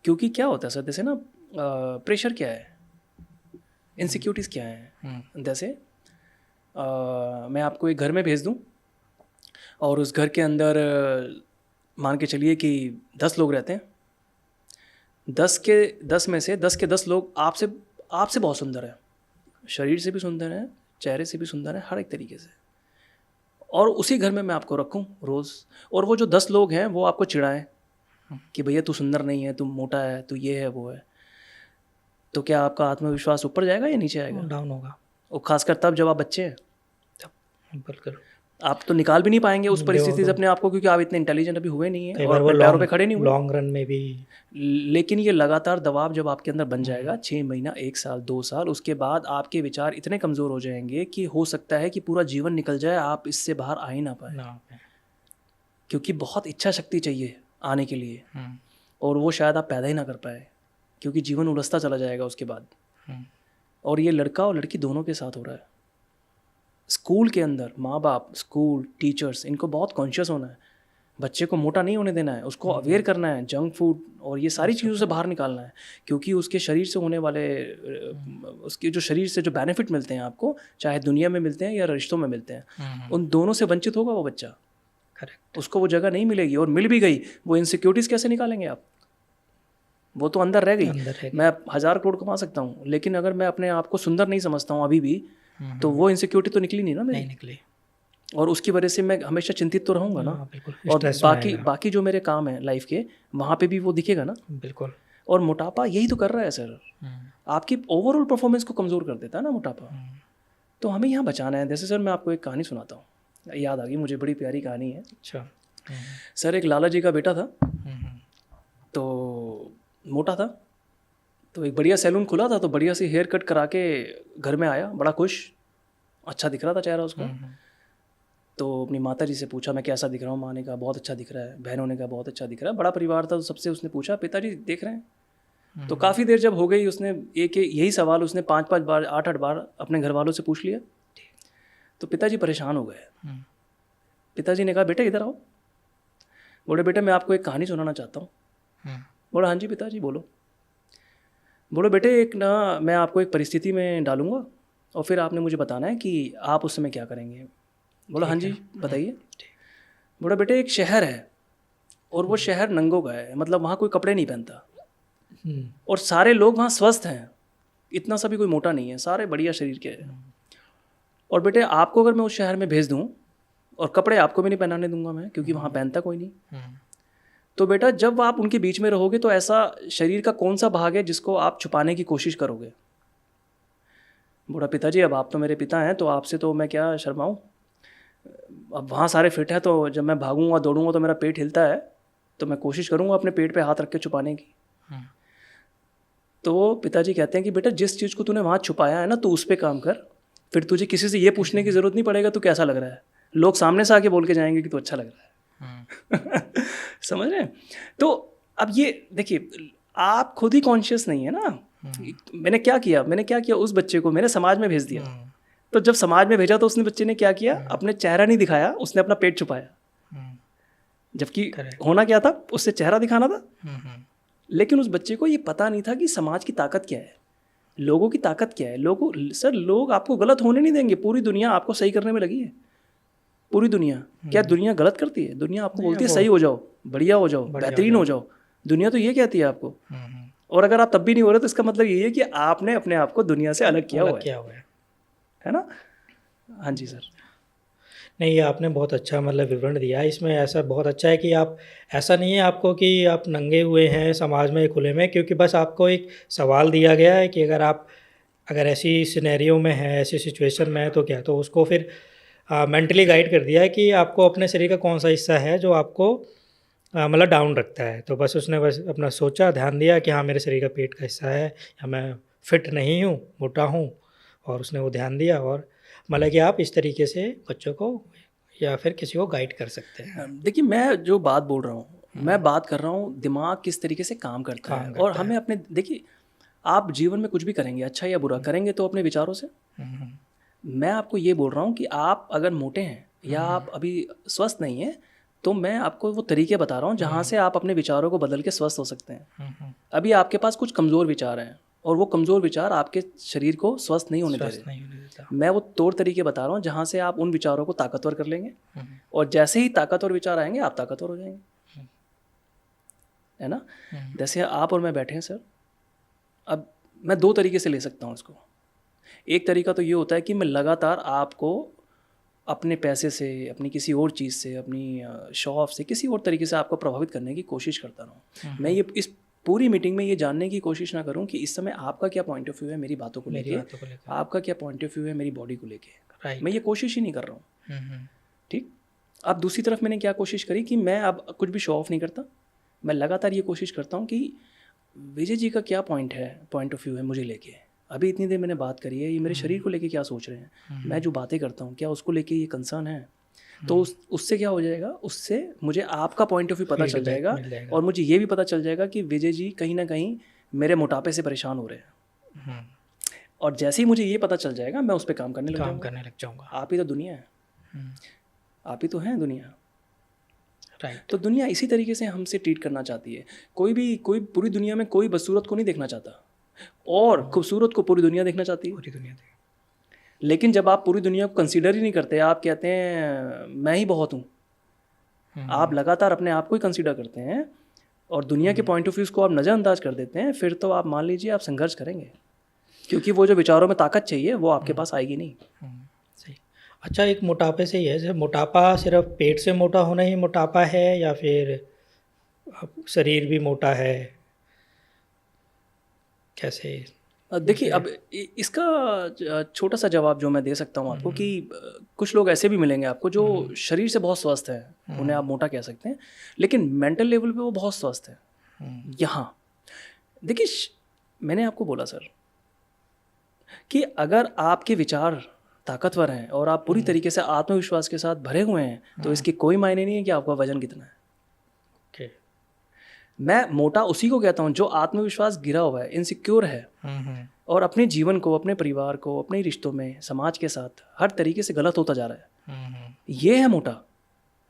क्योंकि क्या होता है सर, जैसे ना प्रेशर क्या है, इनसिक्योरिटीज़ क्या है। जैसे मैं आपको एक घर में भेज दूं, और उस घर के अंदर मान के चलिए कि 10 लोग रहते हैं। 10 के 10 में से 10 के 10 लोग आपसे बहुत सुंदर है, शरीर से भी सुंदर है, चेहरे से भी सुंदर है, हर एक तरीके से। और उसी घर में मैं आपको रखूं रोज़, और वो जो 10 लोग हैं वो आपको चिढ़ाएं कि भैया तू सुंदर नहीं है, तू मोटा है, तू ये है वो है, तो क्या आपका आत्मविश्वास ऊपर जाएगा या नीचे आएगा? डाउन होगा। और खासकर तब जब आप बच्चे हैं, बिल्कुल। आप तो निकाल भी नहीं पाएंगे उस परिस्थिति से अपने आप को, क्योंकि आप इतने इंटेलिजेंट अभी हुए नहीं है और अपने पैरों पे खड़े नहीं हुए लॉन्ग रन में भी। लेकिन ये लगातार दबाव जब आपके अंदर बन जाएगा, 6 महीना, 1 साल, 2 साल, उसके बाद आपके विचार इतने कमज़ोर हो जाएंगे कि हो सकता है कि पूरा जीवन निकल जाए, आप इससे बाहर आ ही ना पाए, क्योंकि बहुत इच्छा शक्ति चाहिए आने के लिए, और वो शायद आप पैदा ही ना कर पाए, क्योंकि जीवन उलझता चला जाएगा उसके बाद। और ये लड़का और लड़की दोनों के साथ हो रहा है। स्कूल के अंदर माँ बाप, स्कूल, टीचर्स, इनको बहुत कॉन्शियस होना है। बच्चे को मोटा नहीं होने देना है, उसको अवेयर करना है, जंक फूड और ये सारी चीज़ों से बाहर निकालना है, क्योंकि उसके शरीर से होने वाले, उसके जो शरीर से जो बेनिफिट मिलते हैं आपको, चाहे दुनिया में मिलते हैं या रिश्तों में मिलते हैं, उन दोनों से वंचित होगा वो बच्चा। करेक्ट। उसको वो जगह नहीं मिलेगी, और मिल भी गई, वो इनसिक्योरिटीज़ कैसे निकालेंगे आप? वो तो अंदर रह गई। मैं 1000 करोड़ कमा सकता हूँ, लेकिन अगर मैं अपने आप को सुंदर नहीं समझता हूँ अभी भी, तो वो इनसिक्योरिटी तो निकली नहीं ना मेरी। नहीं निकली, और उसकी वजह से मैं हमेशा चिंतित तो रहूँगा ना। और बाकी जो मेरे काम है लाइफ के, वहाँ पे भी वो दिखेगा ना। बिल्कुल। और मोटापा यही तो कर रहा है सर, आपकी ओवरऑल परफॉर्मेंस को कमज़ोर कर देता है ना मोटापा। तो हमें यहाँ बचाना है। जैसे सर मैं आपको एक कहानी सुनाता हूँ, याद आ गई मुझे, बड़ी प्यारी कहानी है। अच्छा। सर एक लाला जी का बेटा था, तो मोटा था, तो एक बढ़िया सैलून खुला था, तो बढ़िया सी हेयर कट करा के घर में आया, बड़ा खुश, अच्छा दिख रहा था चेहरा उसका। तो अपनी माता जी से पूछा मैं कैसा दिख रहा हूँ? माँ ने कहा बहुत अच्छा दिख रहा है, बहनों ने कहा बहुत अच्छा दिख रहा है, बड़ा परिवार था, तो सबसे उसने पूछा पिताजी देख रहे हैं? तो काफ़ी देर जब हो गई, उसने एक यही सवाल उसने 5-5 बार, 8-8 बार अपने घर वालों से पूछ लिया। तो पिताजी परेशान हो गए। पिताजी ने कहा बेटा इधर आओ। बोले बेटा मैं आपको एक कहानी सुनाना चाहता हूँ। बोला हाँ जी पिताजी बोलो। बोलो बेटे एक ना, मैं आपको एक परिस्थिति में डालूंगा, और फिर आपने मुझे बताना है कि आप उस समय क्या करेंगे। बोला हाँ जी बताइए। बोला बेटे एक शहर है, और वो शहर नंगों का है, मतलब वहाँ कोई कपड़े नहीं पहनता, और सारे लोग वहाँ स्वस्थ हैं, इतना सा भी कोई मोटा नहीं है, सारे बढ़िया शरीर के हैं। और बेटे आपको अगर मैं उस शहर में भेज दूँ, और कपड़े आपको भी नहीं पहनाने दूंगा मैं, क्योंकि वहाँ पहनता कोई नहीं, तो बेटा जब आप उनके बीच में रहोगे तो ऐसा शरीर का कौन सा भाग है जिसको आप छुपाने की कोशिश करोगे? बोला पिताजी अब आप तो मेरे पिता हैं, तो आपसे तो मैं क्या शर्माऊँ, अब वहाँ सारे फिट हैं, तो जब मैं भागूंगा दौड़ूंगा तो मेरा पेट हिलता है, तो मैं कोशिश करूंगा अपने पेट पे हाथ रख के छुपाने की। तो पिताजी कहते हैं कि बेटा जिस चीज़ को तूने वहाँ छुपाया है ना, तू उस पर काम कर, फिर तुझे किसी से ये पूछने की ज़रूरत नहीं पड़ेगा तू कैसा लग रहा है, लोग सामने से आके बोल के जाएंगे कि तू अच्छा लग रहा है। समझ रहे हैं? तो अब ये देखिए, आप खुद ही कॉन्शियस नहीं है ना। मैंने क्या किया, उस बच्चे को मैंने समाज में भेज दिया। तो जब समाज में भेजा तो उसने बच्चे ने क्या किया, अपने चेहरा नहीं दिखाया, उसने अपना पेट छुपाया, जबकि होना क्या था, उससे चेहरा दिखाना था। लेकिन उस बच्चे को ये पता नहीं था कि समाज की ताकत क्या है, लोगों की ताकत क्या है। लोग आपको गलत होने नहीं देंगे, पूरी दुनिया आपको सही करने में लगी है। पूरी दुनिया, क्या दुनिया गलत करती है? दुनिया आपको बोलती है सही हो जाओ, बढ़िया हो जाओ, बेहतरीन हो जाओ। दुनिया तो ये कहती है आपको। और अगर आप तब भी नहीं हो रहे तो इसका मतलब ये है कि आपने अपने आप को दुनिया से अलग किया हुआ है ना। हाँ जी सर। नहीं, ये आपने बहुत अच्छा मतलब विवरण दिया है। इसमें ऐसा बहुत अच्छा है कि आप ऐसा नहीं है आपको कि आप नंगे हुए हैं समाज में खुले में, क्योंकि बस आपको एक सवाल दिया गया है कि अगर ऐसी सिनेरियो में है, ऐसी सिचुएशन में है तो क्या? तो उसको फिर मेंटली गाइड कर दिया है कि आपको अपने शरीर का कौन-सा हिस्सा है जो आपको मतलब डाउन रखता है। तो बस उसने बस अपना सोचा, ध्यान दिया कि हाँ, मेरे शरीर का पेट का हिस्सा है या मैं फिट नहीं हूँ, मोटा हूँ, और उसने वो ध्यान दिया। और मतलब कि आप इस तरीके से बच्चों को या फिर किसी को गाइड कर सकते हैं। देखिए, मैं जो बात बोल रहा हूँ, मैं बात कर रहा हूँ दिमाग किस तरीके से काम करता है। काम और करता है। हमें अपने, देखिए, आप जीवन में कुछ भी करेंगे, अच्छा या बुरा करेंगे तो अपने विचारों से। मैं आपको ये बोल रहा हूँ कि आप अगर मोटे हैं या आप अभी स्वस्थ नहीं हैं, तो मैं आपको वो तरीके बता रहा हूँ जहाँ से आप अपने विचारों को बदल के स्वस्थ हो सकते हैं। अभी आपके पास कुछ कमज़ोर विचार हैं और वो कमज़ोर विचार आपके शरीर को स्वस्थ नहीं होने दे स्वस्थ रहे। नहीं होने देता। मैं वो तौर तरीके बता रहा हूँ जहाँ से आप उन विचारों को ताकतवर कर लेंगे, और जैसे ही ताकतवर विचार आएंगे आप ताकतवर हो जाएंगे, है ना। जैसे आप और मैं बैठे हैं सर, अब मैं दो तरीके से ले सकता हूँ इसको। एक तरीका तो ये होता है कि मैं लगातार आपको अपने पैसे से, अपनी किसी और चीज़ से, अपनी शो ऑफ से, किसी और तरीके से आपको प्रभावित करने की कोशिश करता रहूँ। मैं ये इस पूरी मीटिंग में ये जानने की कोशिश ना करूँ कि इस समय आपका क्या पॉइंट ऑफ व्यू है मेरी बातों को मेरी लेके, बातों को लेकर। आपका क्या पॉइंट ऑफ व्यू है मेरी बॉडी को लेके। राइट। मैं ये कोशिश ही नहीं कर रहा हूँ, हम्म। ठीक। अब दूसरी तरफ मैंने क्या कोशिश करी कि मैं अब कुछ भी शो ऑफ नहीं करता। मैं लगातार ये कोशिश करता हूँ कि विजय जी का क्या पॉइंट ऑफ व्यू है मुझे लेके। अभी इतनी देर मैंने बात करी है, ये मेरे शरीर को लेके क्या सोच रहे हैं, मैं जो बातें करता हूँ क्या उसको लेके ये कंसर्न है। तो उससे क्या हो जाएगा, उससे मुझे आपका पॉइंट ऑफ व्यू पता चल फीडबैक जाएगा, मिल जाएगा। और मुझे ये भी पता चल जाएगा कि विजय जी कहीं ना कहीं मेरे मोटापे से परेशान हो रहे हैं। और जैसे ही मुझे ये पता चल जाएगा मैं उस पर काम करने लग जाऊँगा। आप ही तो दुनिया है, आप ही तो हैं दुनिया। राइट। तो दुनिया इसी तरीके से हमसे ट्रीट करना चाहती है। कोई पूरी दुनिया में कोई बदसूरत को नहीं देखना चाहता, और खूबसूरत को पूरी दुनिया देखना चाहती है। पूरी दुनिया देख। लेकिन जब आप पूरी दुनिया को कंसीडर ही नहीं करते, आप कहते हैं मैं ही बहुत हूँ, आप लगातार अपने आप को ही कंसीडर करते हैं और दुनिया के पॉइंट ऑफ व्यूज़ को आप नज़रअंदाज कर देते हैं, फिर तो आप मान लीजिए आप संघर्ष करेंगे, क्योंकि वो जो विचारों में ताकत चाहिए वो आपके पास आएगी नहीं। सही। अच्छा, एक मोटापे से ही है, जैसे मोटापा सिर्फ पेट से मोटा होना ही मोटापा है या फिर शरीर भी मोटा है, कैसे? देखिए, अब इसका छोटा सा जवाब जो मैं दे सकता हूँ आपको कि कुछ लोग ऐसे भी मिलेंगे आपको जो शरीर से बहुत स्वस्थ हैं, उन्हें आप मोटा कह सकते हैं, लेकिन मेंटल लेवल पे वो बहुत स्वस्थ है। यहाँ देखिए, मैंने आपको बोला सर कि अगर आपके विचार ताकतवर हैं और आप पूरी तरीके से आत्मविश्वास के साथ भरे हुए हैं, तो इसकी कोई मायने नहीं है कि आपका वजन कितना है। ओके। मैं मोटा उसी को कहता हूँ जो आत्मविश्वास गिरा हुआ है, इनसिक्योर है, और अपने जीवन को, अपने परिवार को, अपने रिश्तों में, समाज के साथ हर तरीके से गलत होता जा रहा है, ये है मोटा।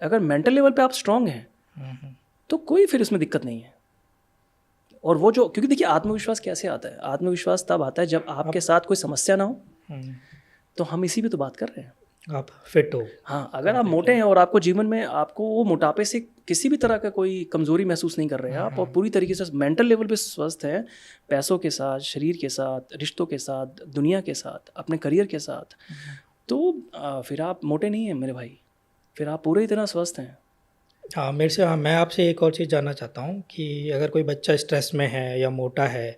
अगर मेंटल लेवल पे आप स्ट्रांग हैं तो कोई फिर इसमें दिक्कत नहीं है। और वो जो, क्योंकि देखिए आत्मविश्वास कैसे आता है, आत्मविश्वास तब आता है जब आपके साथ कोई समस्या ना हो। तो हम इसी पे तो बात कर रहे हैं, आप फिट हो। हाँ, अगर आप मोटे हैं और आपको जीवन में, आपको वो मोटापे से किसी भी तरह का कोई कमज़ोरी महसूस नहीं कर रहे हैं आप, और पूरी तरीके से मेंटल लेवल पे स्वस्थ हैं, पैसों के साथ, शरीर के साथ, रिश्तों के साथ, दुनिया के साथ, अपने करियर के साथ, तो फिर आप मोटे नहीं हैं मेरे भाई, फिर आप पूरे इतना स्वस्थ हैं। हाँ, मैं आपसे एक और चीज़ जानना चाहता हूँ कि अगर कोई बच्चा स्ट्रेस में है या मोटा है,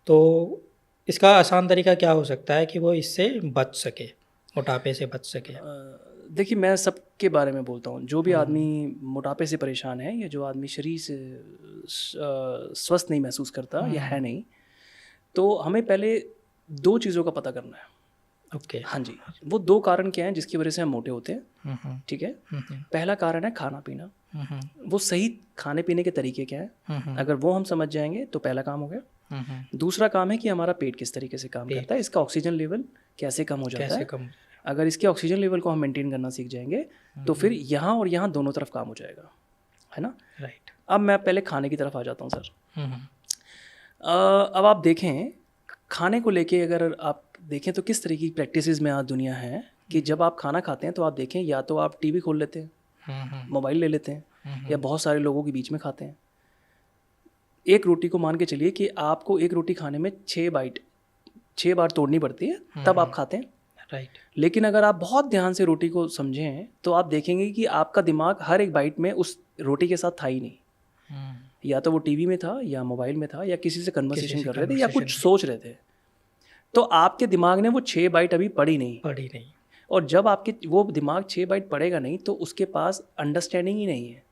तो इसका आसान तरीका क्या हो सकता है कि वो इससे बच सके, मोटापे से बच सके? देखिए, मैं सबके बारे में बोलता हूँ, जो भी आदमी मोटापे से परेशान है या जो आदमी शरीर से स्वस्थ नहीं महसूस करता या है नहीं, तो हमें पहले दो चीज़ों का पता करना है। ओके। हाँ जी, वो दो कारण क्या हैं जिसकी वजह से हम मोटे होते हैं, ठीक है। पहला कारण है खाना पीना, वो सही खाने पीने के तरीके क्या हैं, अगर वो हम समझ जाएंगे तो पहला काम हो गया। दूसरा काम है कि हमारा पेट किस तरीके से काम करता है, इसका ऑक्सीजन लेवल कैसे कम हो जाता है। अगर इसके ऑक्सीजन लेवल को हम मेंटेन करना सीख जाएंगे तो फिर यहाँ और यहाँ दोनों तरफ काम हो जाएगा, है ना। राइट। अब मैं पहले खाने की तरफ आ जाता हूँ सर। अब आप देखें, खाने को लेके अगर आप देखें तो किस तरीके की प्रैक्टिसेस में आज दुनिया है कि जब आप खाना खाते हैं तो आप देखें, या तो आप टीवी खोल लेते हैं, मोबाइल ले लेते हैं, या बहुत सारे लोगों के बीच में खाते हैं। एक रोटी को मान के चलिए कि आपको एक रोटी खाने में 6 बार तोड़नी पड़ती है, तब आप खाते हैं। राइट। लेकिन अगर आप बहुत ध्यान से रोटी को समझें तो आप देखेंगे कि आपका दिमाग हर एक बाइट में उस रोटी के साथ था ही नहीं। या तो वो टीवी में था, या मोबाइल में था, या किसी से कन्वर्सेशन कर रहे थे, या कुछ सोच रहे थे। तो आपके दिमाग ने वो 6 बाइट अभी पढ़ी नहीं। और जब आपके वो दिमाग 6 बाइट पढ़ेगा नहीं तो उसके पास अंडरस्टैंडिंग ही नहीं है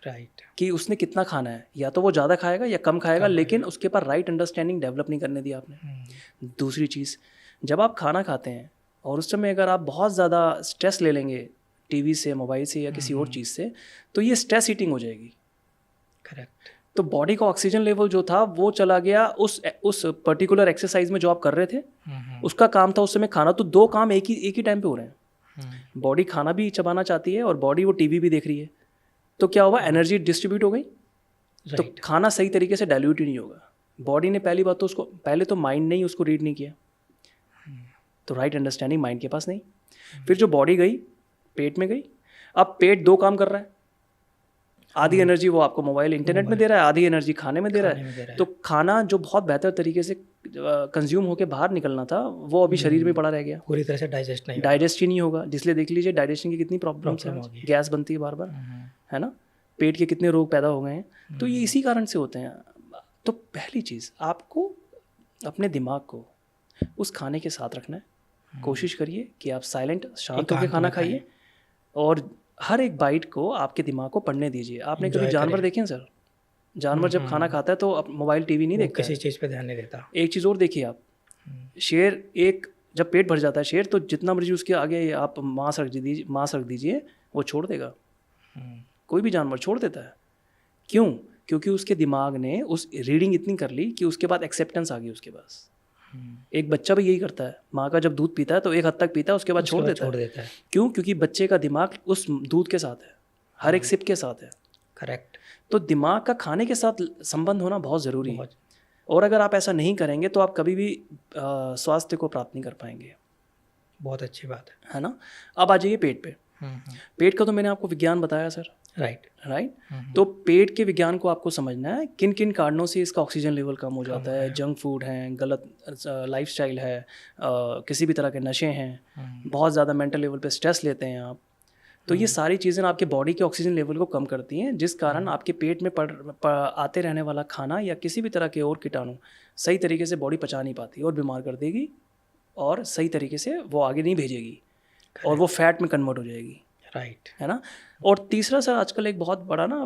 राइट कि उसने कितना खाना है। या तो वो ज़्यादा खाएगा या कम खाएगा, लेकिन उसके पास राइट अंडरस्टैंडिंग डेवलप नहीं करने दिया आपने। दूसरी चीज़, जब आप खाना खाते हैं और उस समय अगर आप बहुत ज़्यादा स्ट्रेस ले लेंगे टीवी से, मोबाइल से, या किसी और चीज़ से, तो ये स्ट्रेस ईटिंग हो जाएगी। करेक्ट। तो बॉडी का ऑक्सीजन लेवल जो था वो चला गया उस पर्टिकुलर एक्सरसाइज में जो आप कर रहे थे। उसका काम था उस समय खाना। तो 2 काम एक ही टाइम पे हो रहे हैं। बॉडी खाना भी चबाना चाहती है और बॉडी वो टीवी भी देख रही है। तो क्या हुआ, एनर्जी डिस्ट्रीब्यूट हो गई। तो खाना सही तरीके से डाइल्यूट ही नहीं होगा। बॉडी ने पहली बात तो उसको, पहले तो माइंड ने ही उसको रीड नहीं किया, तो राइट अंडरस्टैंडिंग माइंड के पास नहीं। फिर जो बॉडी गई पेट में गई। अब पेट 2 काम कर रहा है। आधी एनर्जी वो आपको मोबाइल इंटरनेट में दे रहा है, आधी एनर्जी खाने में दे रहा है। तो खाना जो बहुत बेहतर तरीके से कंज्यूम होके बाहर निकलना था वो अभी शरीर में पड़ा रह गया, पूरी तरह से डाइजेस्ट ही नहीं होगा। जिसलिए देख लीजिए डाइजेशन की कितनी प्रॉब्लम्स है, गैस बनती है बार बार, है ना, पेट के कितने रोग पैदा हो गए हैं। तो ये इसी कारण से होते हैं। तो पहली चीज़, आपको अपने दिमाग को उस खाने के साथ रखना है। कोशिश करिए कि आप साइलेंट, शांत होकर खाना खाइए, और हर एक बाइट को आपके दिमाग को पढ़ने दीजिए। आपने कभी जानवर देखे हैं सर? जानवर जब खाना खाता है तो मोबाइल टीवी नहीं देखता, किसी चीज़ पे ध्यान नहीं देता। एक चीज़ और देखिए आप, शेर एक जब पेट भर जाता है शेर, तो जितना मर्जी उसके आगे आप मांस रख दीजिए वो छोड़ देगा। कोई भी जानवर छोड़ देता है। क्यों? क्योंकि उसके दिमाग ने उस रीडिंग इतनी कर ली कि उसके बाद एक्सेप्टेंस आ गई उसके पास। एक बच्चा भी यही करता है। माँ का जब दूध पीता है तो एक हद तक पीता है, उसके बाद छोड़ देता है। क्यों? क्योंकि बच्चे का दिमाग उस दूध के साथ है, हर एक सिप के साथ है। करेक्ट। तो दिमाग का खाने के साथ संबंध होना बहुत ज़रूरी है। और अगर आप ऐसा नहीं करेंगे तो आप कभी भी स्वास्थ्य को प्राप्त नहीं कर पाएंगे। बहुत अच्छी बात है ना। अब आ जाइए पेट पे। पेट का तो मैंने आपको विज्ञान बताया सर। राइट। तो पेट के विज्ञान को आपको समझना है, किन किन कारणों से इसका ऑक्सीजन लेवल कम हो जाता है। जंक फूड है, गलत लाइफस्टाइल है, किसी भी तरह के नशे हैं, बहुत ज़्यादा मेंटल लेवल पे स्ट्रेस लेते हैं आप। तो ये सारी चीज़ें आपके बॉडी के ऑक्सीजन लेवल को कम करती हैं, जिस कारण आपके पेट में आते रहने वाला खाना या किसी भी तरह के और कीटाणु सही तरीके से बॉडी पचा नहीं पाती और बीमार कर देगी, और सही तरीके से वो आगे नहीं भेजेगी, और वो फैट में कन्वर्ट हो जाएगी। राइट। है ना। और तीसरा सर, आजकल एक बहुत बड़ा ना,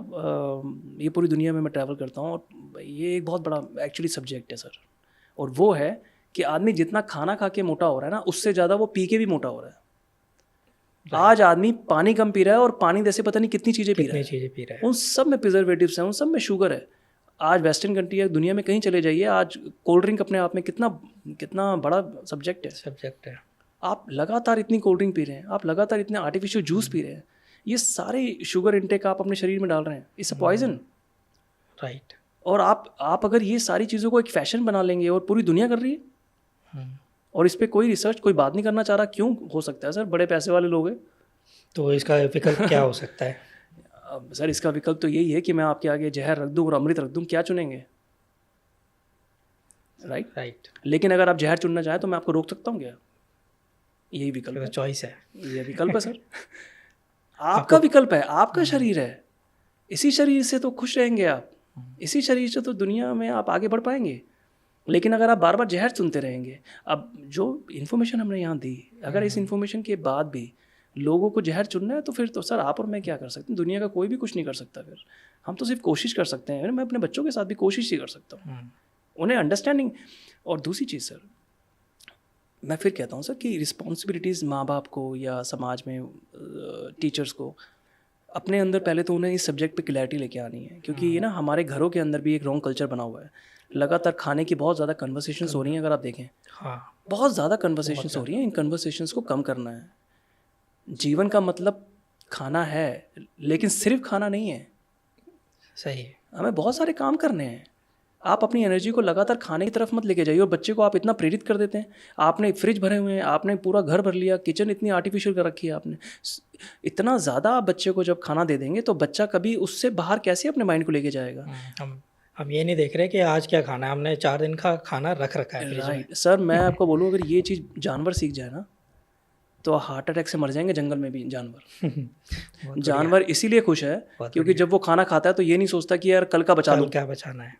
ये पूरी दुनिया में मैं ट्रैवल करता हूँ और ये एक बहुत बड़ा एक्चुअली सब्जेक्ट है सर, और वो है कि आदमी जितना खाना खा के मोटा हो रहा है ना, उससे ज़्यादा वो पी के भी मोटा हो रहा है। आज आदमी पानी कम पी रहा है और पानी जैसे पता नहीं कितनी चीज़ें पी रहा है। उन सब में प्रिजर्वेटिव्स हैं, उन सब में शुगर है। आज वेस्टर्न कंट्री या दुनिया में कहीं चले जाइए, आज कोल्ड ड्रिंक अपने आप में कितना बड़ा सब्जेक्ट है। आप लगातार इतनी कोल्ड ड्रिंक पी रहे हैं, आप लगातार इतने आर्टिफिशियल जूस पी रहे हैं, ये सारे शुगर इंटेक आप अपने शरीर में डाल रहे हैं। It's a poison. राइट। और आप अगर ये सारी चीज़ों को एक फैशन बना लेंगे, और पूरी दुनिया कर रही है, और इस पर कोई रिसर्च, कोई बात नहीं करना चाह रहा, क्यों हो सकता है सर? बड़े पैसे वाले लोग हैं। तो इसका विकल्प क्या हो सकता है? सर इसका विकल्प तो यही है कि मैं आपके आगे जहर रख दूँ और अमृत रख दूँ, क्या चुनेंगे? राइट। लेकिन अगर आप जहर चुनना चाहें तो मैं आपको रोक सकता हूँ क्या? यही विकल्प है, चॉइस है। ये विकल्प है सर। आपका विकल्प है, आपका शरीर है। इसी शरीर से तो खुश रहेंगे आप, इसी शरीर से तो दुनिया में आप आगे बढ़ पाएंगे। लेकिन अगर आप बार बार जहर चुनते रहेंगे, अब जो इन्फॉर्मेशन हमने यहाँ दी, अगर इस इन्फॉर्मेशन के बाद भी लोगों को जहर चुनना है, तो फिर तो सर आप और मैं क्या कर सकते हैं? दुनिया का कोई भी कुछ नहीं कर सकता। फिर हम तो सिर्फ कोशिश कर सकते हैं। मैं अपने बच्चों के साथ भी कोशिश ही कर सकता हूँ, उन्हें अंडरस्टैंडिंग। और दूसरी चीज़ सर, मैं फिर कहता हूँ सर कि रिस्पॉन्सिबिलिटीज़ माँ बाप को या समाज में टीचर्स को अपने अंदर पहले तो उन्हें इस सब्जेक्ट पे क्लैरिटी लेके आनी है। क्योंकि ये ना हमारे घरों के अंदर भी एक रॉन्ग कल्चर बना हुआ है। लगातार खाने की बहुत ज़्यादा कन्वर्सेशंस हो रही हैं, अगर आप देखें। बहुत ज़्यादा कन्वर्सेशंस हो रही हैं। इन कन्वर्सेशंस को कम करना है। जीवन का मतलब खाना है, लेकिन सिर्फ खाना नहीं है। सही है। हमें बहुत सारे काम करने हैं। आप अपनी एनर्जी को लगातार खाने की तरफ मत लेके जाइए। और बच्चे को आप इतना प्रेरित कर देते हैं, आपने फ्रिज भरे हुए हैं, आपने पूरा घर भर लिया, किचन इतनी आर्टिफिशियल कर रखी है आपने, इतना ज़्यादा आप बच्चे को जब खाना दे देंगे तो बच्चा कभी उससे बाहर कैसे अपने माइंड को लेके जाएगा? हम ये नहीं देख रहे कि आज क्या खाना है, हमने 4 दिन का खाना रख रखा है। राइट सर, मैं आपको बोलूँ, अगर ये चीज़ जानवर सीख जाए ना, तो हार्ट अटैक से मर जाएंगे जंगल में भी जानवर। बहुत जानवर इसीलिए खुश है बहुत क्योंकि जब वो खाना खाता है तो ये नहीं सोचता कि यार कल का बचा कल लूँ। क्या बचाना है।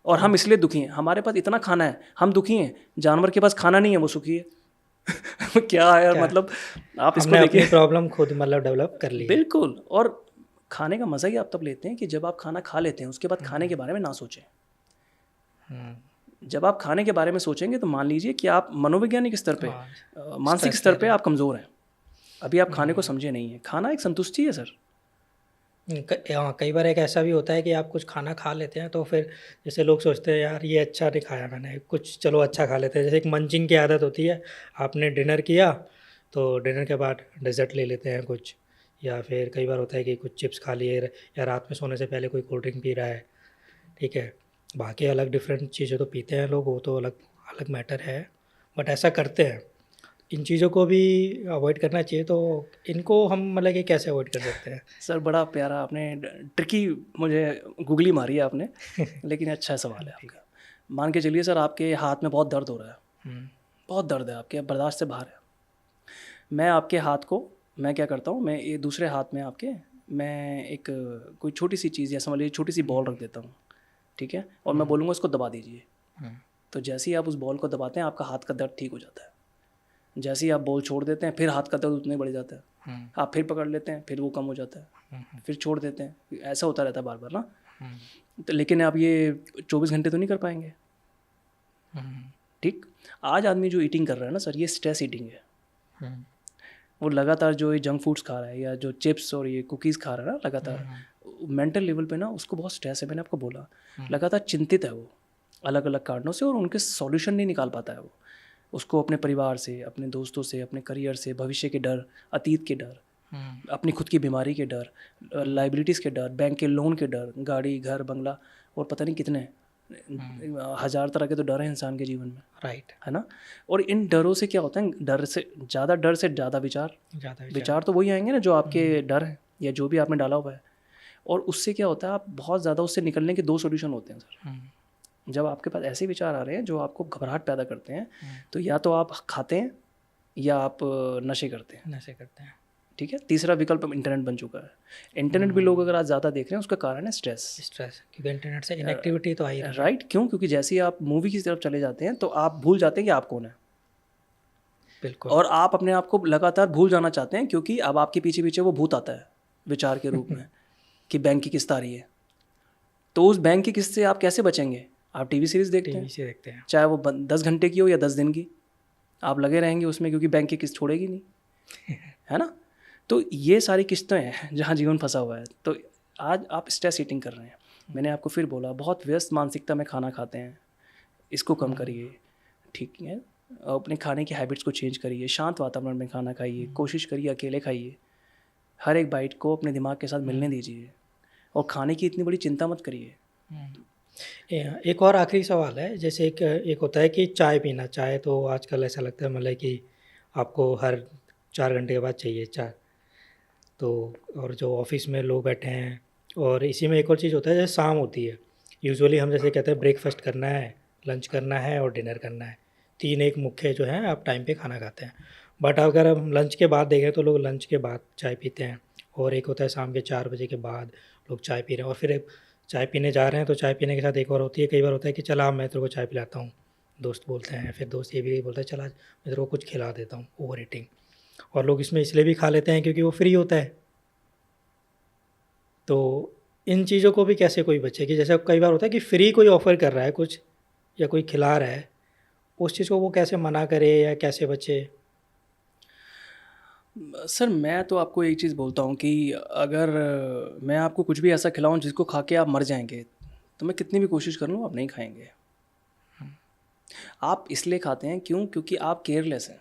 और हम इसलिए दुखी हैं, हमारे पास इतना खाना है, हम दुखी हैं। जानवर के पास खाना नहीं है, वो सुखी है। क्या है यार, क्या? मतलब आप इसको हमने अपनी देखिए। प्रॉब्लम खुद मतलब डेवलप कर ली है। बिल्कुल। और खाने का मज़ा ही आप तब लेते हैं कि जब आप खाना खा लेते हैं, उसके बाद खाने के बारे में ना सोचें। हम्म, जब आप खाने के बारे में सोचेंगे तो मान लीजिए कि आप मनोवैज्ञानिक स्तर पे, हाँ, मानसिक स्ट्रेस स्तर ले पे रहे आप कमज़ोर हैं। अभी आप खाने को समझे नहीं हैं। खाना एक संतुष्टि है सर। हाँ, कई बार एक ऐसा भी होता है कि आप कुछ खाना खा लेते हैं तो फिर जैसे लोग सोचते हैं यार ये अच्छा नहीं खाया मैंने, कुछ चलो अच्छा खा लेते हैं। जैसे एक मंचिंग की आदत होती है, आपने डिनर किया तो डिनर के बाद डेजर्ट ले लेते हैं कुछ, या फिर कई बार होता है कि कुछ चिप्स खा लिए, या रात में सोने से पहले कोई कोल्ड ड्रिंक पी रहा है। ठीक है, बाकी अलग डिफरेंट चीज़ें तो पीते हैं लोग, वो तो अलग अलग मैटर है, बट ऐसा करते हैं। इन चीज़ों को भी अवॉइड करना चाहिए। तो इनको हम मतलब कि कैसे अवॉइड कर सकते हैं? सर बड़ा प्यारा आपने ट्रिकी मुझे गूगली मारी है आपने, लेकिन अच्छा सवाल है आपका। मान के चलिए सर, आपके हाथ में बहुत दर्द हो रहा है, हम्म, बहुत दर्द है, आपके बर्दाश्त से बाहर है। मैं आपके हाथ को, मैं क्या करता हूँ, मैं ये दूसरे हाथ में आपके, मैं एक कोई छोटी सी चीज़ या समझ लीजिए छोटी सी बॉल रख देता हूँ, ठीक है, और मैं बोलूँगा इसको दबा दीजिए। हम्म, तो जैसे ही आप उस बॉल को दबाते हैं, आपका हाथ का दर्द ठीक हो जाता है। जैसे ही आप बॉल छोड़ देते हैं, फिर हाथ का दर्द उतना ही बढ़ जाता है। हम्म, आप फिर पकड़ लेते हैं, फिर वो कम हो जाता है, फिर छोड़ देते हैं। ऐसा होता रहता है बार बार ना। तो लेकिन आप ये 24 घंटे तो नहीं कर पाएंगे। ठीक। आज आदमी जो ईटिंग कर रहा है ना सर, ये स्ट्रेस ईटिंग है। वो लगातार जो ये जंक फूड्स खा रहा है या जो चिप्स और ये कुकीज़ खा रहा है ना लगातार, मेंटल लेवल पे ना उसको बहुत स्ट्रेस है। मैंने आपको बोला, लगातार चिंतित है वो अलग अलग कारणों से, और उनके सॉल्यूशन नहीं निकाल पाता है वो। उसको अपने परिवार से, अपने दोस्तों से, अपने करियर से, भविष्य के डर, अतीत के डर, अपनी खुद की बीमारी के डर, लाइबिलिटीज़ के डर, बैंक के लोन के डर, गाड़ी घर बंगला और पता नहीं कितने हज़ार तरह के तो डर हैं इंसान के जीवन में, राइट। है ना। और इन डरों से क्या होता है, डर से ज़्यादा विचार, ज़्यादा विचार तो वही आएंगे ना जो आपके डर हैं या जो भी आपने डाला हुआ है। और उससे क्या होता है, आप बहुत ज़्यादा उससे निकलने के दो सॉल्यूशन होते हैं सर। जब आपके पास ऐसे विचार आ रहे हैं जो आपको घबराहट पैदा करते हैं, तो या तो आप खाते हैं या आप नशे करते हैं। नशे करते हैं। ठीक है। तीसरा विकल्प इंटरनेट बन चुका है। इंटरनेट भी लोग अगर आज ज़्यादा देख रहे हैं, उसका कारण है स्ट्रेस। स्ट्रेस, क्योंकि इंटरनेट से इनएक्टिविटी तो आई रही है। राइट। क्यों? क्योंकि जैसे ही आप मूवी की तरफ चले जाते हैं तो आप भूल जाते हैं कि आप कौन है। बिल्कुल। और आप अपने आप को लगातार भूल जाना चाहते हैं, क्योंकि अब आपके पीछे पीछे वो भूत आता है विचार के रूप में कि बैंक की किस्त आ रही है। तो उस बैंक की किस्त से आप कैसे बचेंगे? आप टीवी सीरीज़ देखते हैं, टीवी से देखते हैं। चाहे वो 10 घंटे की हो या 10 दिन की, आप लगे रहेंगे उसमें, क्योंकि बैंक की किस्त छोड़ेगी नहीं, है ना। तो ये सारी किस्तें हैं जहाँ जीवन फंसा हुआ है। तो आज आप स्ट्रेस ईटिंग कर रहे हैं। मैंने आपको फिर बोला, बहुत व्यस्त मानसिकता में खाना खाते हैं, इसको कम करिए। ठीक है, अपने खाने की हैबिट्स को चेंज करिए, शांत वातावरण में खाना खाइए, कोशिश करिए अकेले खाइए, हर एक बाइट को अपने दिमाग के साथ मिलने दीजिए, और खाने की इतनी बड़ी चिंता मत करिए। एक और आखिरी सवाल है, जैसे एक होता है कि चाय पीना। चाय तो आजकल ऐसा लगता है मतलब कि आपको हर 4 घंटे के बाद चाहिए चाय। तो और जो ऑफिस में लोग बैठे हैं, और इसी में एक और चीज़ होता है जैसे शाम होती है, यूजुअली हम जैसे कहते हैं ब्रेकफास्ट करना है, लंच करना है और डिनर करना है, तीन एक मुख्य जो हैं आप टाइम पे खाना खाते हैं। बट अगर हम लंच के बाद देखें तो लोग लंच के बाद चाय पीते हैं, और एक होता है शाम के 4 बजे के बाद लोग चाय पी रहे हैं, और फिर चाय पीने जा रहे हैं तो चाय पीने के साथ एक और होती है, कई बार होता है कि चला मैं तेरे को चाय पिलाता हूँ, दोस्त बोलते हैं, फिर दोस्त ये भी बोलता है चला मैं तेरे को कुछ खिला देता हूँ, ओवर ईटिंग। और लोग इसमें इसलिए भी खा लेते हैं क्योंकि वो फ्री होता है। तो इन चीज़ों को भी कैसे कोई बचे, कि जैसे कई बार होता है कि फ्री कोई ऑफ़र कर रहा है कुछ या कोई खिला रहा है, उस चीज़ को वो कैसे मना करे या कैसे बचे? सर मैं तो आपको एक चीज़ बोलता हूँ कि अगर मैं आपको कुछ भी ऐसा खिलाऊं जिसको खा के आप मर जाएंगे, तो मैं कितनी भी कोशिश कर लूँ आप नहीं खाएंगे। आप इसलिए खाते हैं, क्यों? क्योंकि आप केयरलेस हैं।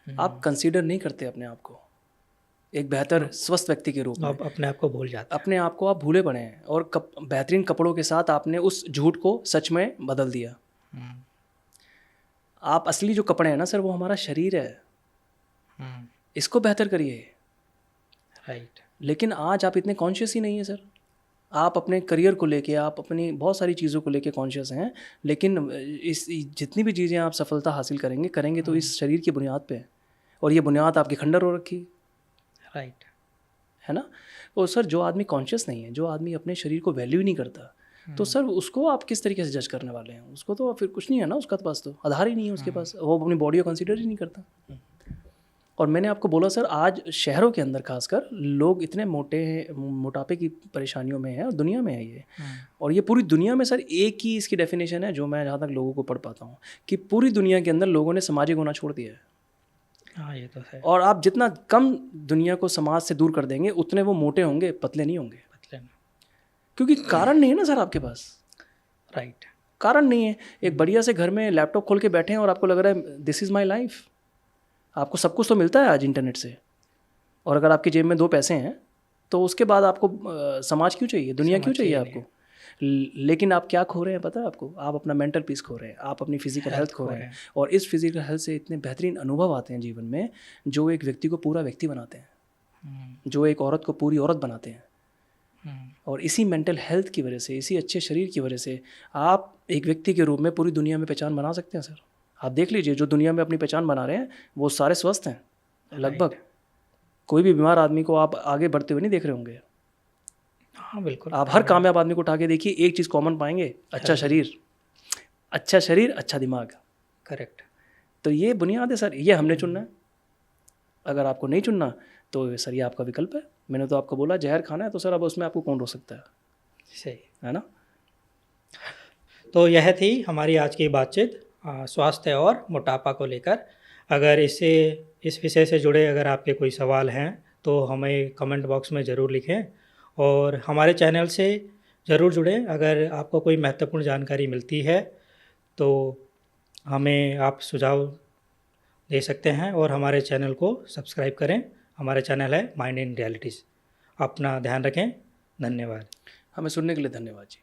आप कंसीडर नहीं करते अपने आप को एक बेहतर स्वस्थ व्यक्ति के रूप में। आप अपने आप को भूल जाते अपने आप को आप भूले पड़े हैं, और बेहतरीन कपड़ों के साथ आपने उस झूठ को सच में बदल दिया। हैं। आप असली जो कपड़े हैं ना सर, वो हमारा शरीर है, इसको बेहतर करिए। राइट। लेकिन आज आप इतने कॉन्शियस ही नहीं है सर। आप अपने करियर को लेके, आप अपनी बहुत सारी चीज़ों को लेके कॉन्शियस हैं, लेकिन इस जितनी भी चीज़ें आप सफलता हासिल करेंगे तो इस शरीर की बुनियाद पे, और ये बुनियाद आपकी खंडर हो रखी राइट। है ना। तो सर जो आदमी कॉन्शियस नहीं है, जो आदमी अपने शरीर को वैल्यू नहीं करता, तो सर उसको आप किस तरीके से जज करने वाले हैं? उसको तो फिर कुछ नहीं है ना, उसका पास तो आधार ही नहीं है उसके पास, वो अपनी बॉडी को कंसीडर ही नहीं करता। और मैंने आपको बोला सर, आज शहरों के अंदर खासकर लोग इतने मोटापे की परेशानियों में हैं, और दुनिया में है ये। और ये पूरी दुनिया में सर एक ही इसकी डेफिनेशन है, जो मैं जहाँ तक लोगों को पढ़ पाता हूँ, कि पूरी दुनिया के अंदर लोगों ने सामाजिक होना छोड़ दिया है। हाँ, ये तो है। और आप जितना कम दुनिया को समाज से दूर कर देंगे, उतने वो मोटे होंगे, पतले नहीं होंगे। क्योंकि कारण नहीं है ना सर आपके पास। राइट। कारण नहीं है। एक बढ़िया से घर में लैपटॉप खोल के बैठे हैं और आपको लग रहा है दिस इज़ माई लाइफ। आपको सब कुछ तो मिलता है आज इंटरनेट से, और अगर आपकी जेब में 2 पैसे हैं तो उसके बाद आपको समाज क्यों चाहिए, दुनिया क्यों चाहिए आपको? लेकिन आप क्या खो रहे हैं पता है आपको? आप अपना मेंटल पीस खो रहे हैं, आप अपनी फिजिकल हेल्थ खो रहे हैं। और इस फिजिकल हेल्थ से इतने बेहतरीन अनुभव आते हैं जीवन में, जो एक व्यक्ति को पूरा व्यक्ति बनाते हैं, जो एक औरत को पूरी औरत बनाते हैं। और इसी मेंटल हेल्थ की वजह से, इसी अच्छे शरीर की वजह से आप एक व्यक्ति के रूप में पूरी दुनिया में पहचान बना सकते हैं सर। आप देख लीजिए, जो दुनिया में अपनी पहचान बना रहे हैं वो सारे स्वस्थ हैं लगभग। कोई भी बीमार आदमी को आप आगे बढ़ते हुए नहीं देख रहे होंगे। हाँ बिल्कुल। आप हर कामयाब आदमी को उठा के देखिए, एक चीज़ कॉमन पाएंगे, अच्छा शरीर, अच्छा शरीर, अच्छा दिमाग। करेक्ट। तो ये बुनियाद है सर, ये हमने चुनना है। अगर आपको नहीं चुनना तो सर ये आपका विकल्प है। मैंने तो आपको बोला जहर खाना है, तो सर अब उसमें आपको कौन रोक सकता है? सही है ना। तो यह थी हमारी आज की बातचीत स्वास्थ्य और मोटापा को लेकर। अगर इस विषय से जुड़े अगर आपके कोई सवाल हैं तो हमें कमेंट बॉक्स में ज़रूर लिखें, और हमारे चैनल से ज़रूर जुड़ें। अगर आपको कोई महत्वपूर्ण जानकारी मिलती है तो हमें आप सुझाव दे सकते हैं, और हमारे चैनल को सब्सक्राइब करें। हमारा चैनल है माइंड इन रियलिटीज़। अपना ध्यान रखें। धन्यवाद। हमें सुनने के लिए धन्यवाद जी।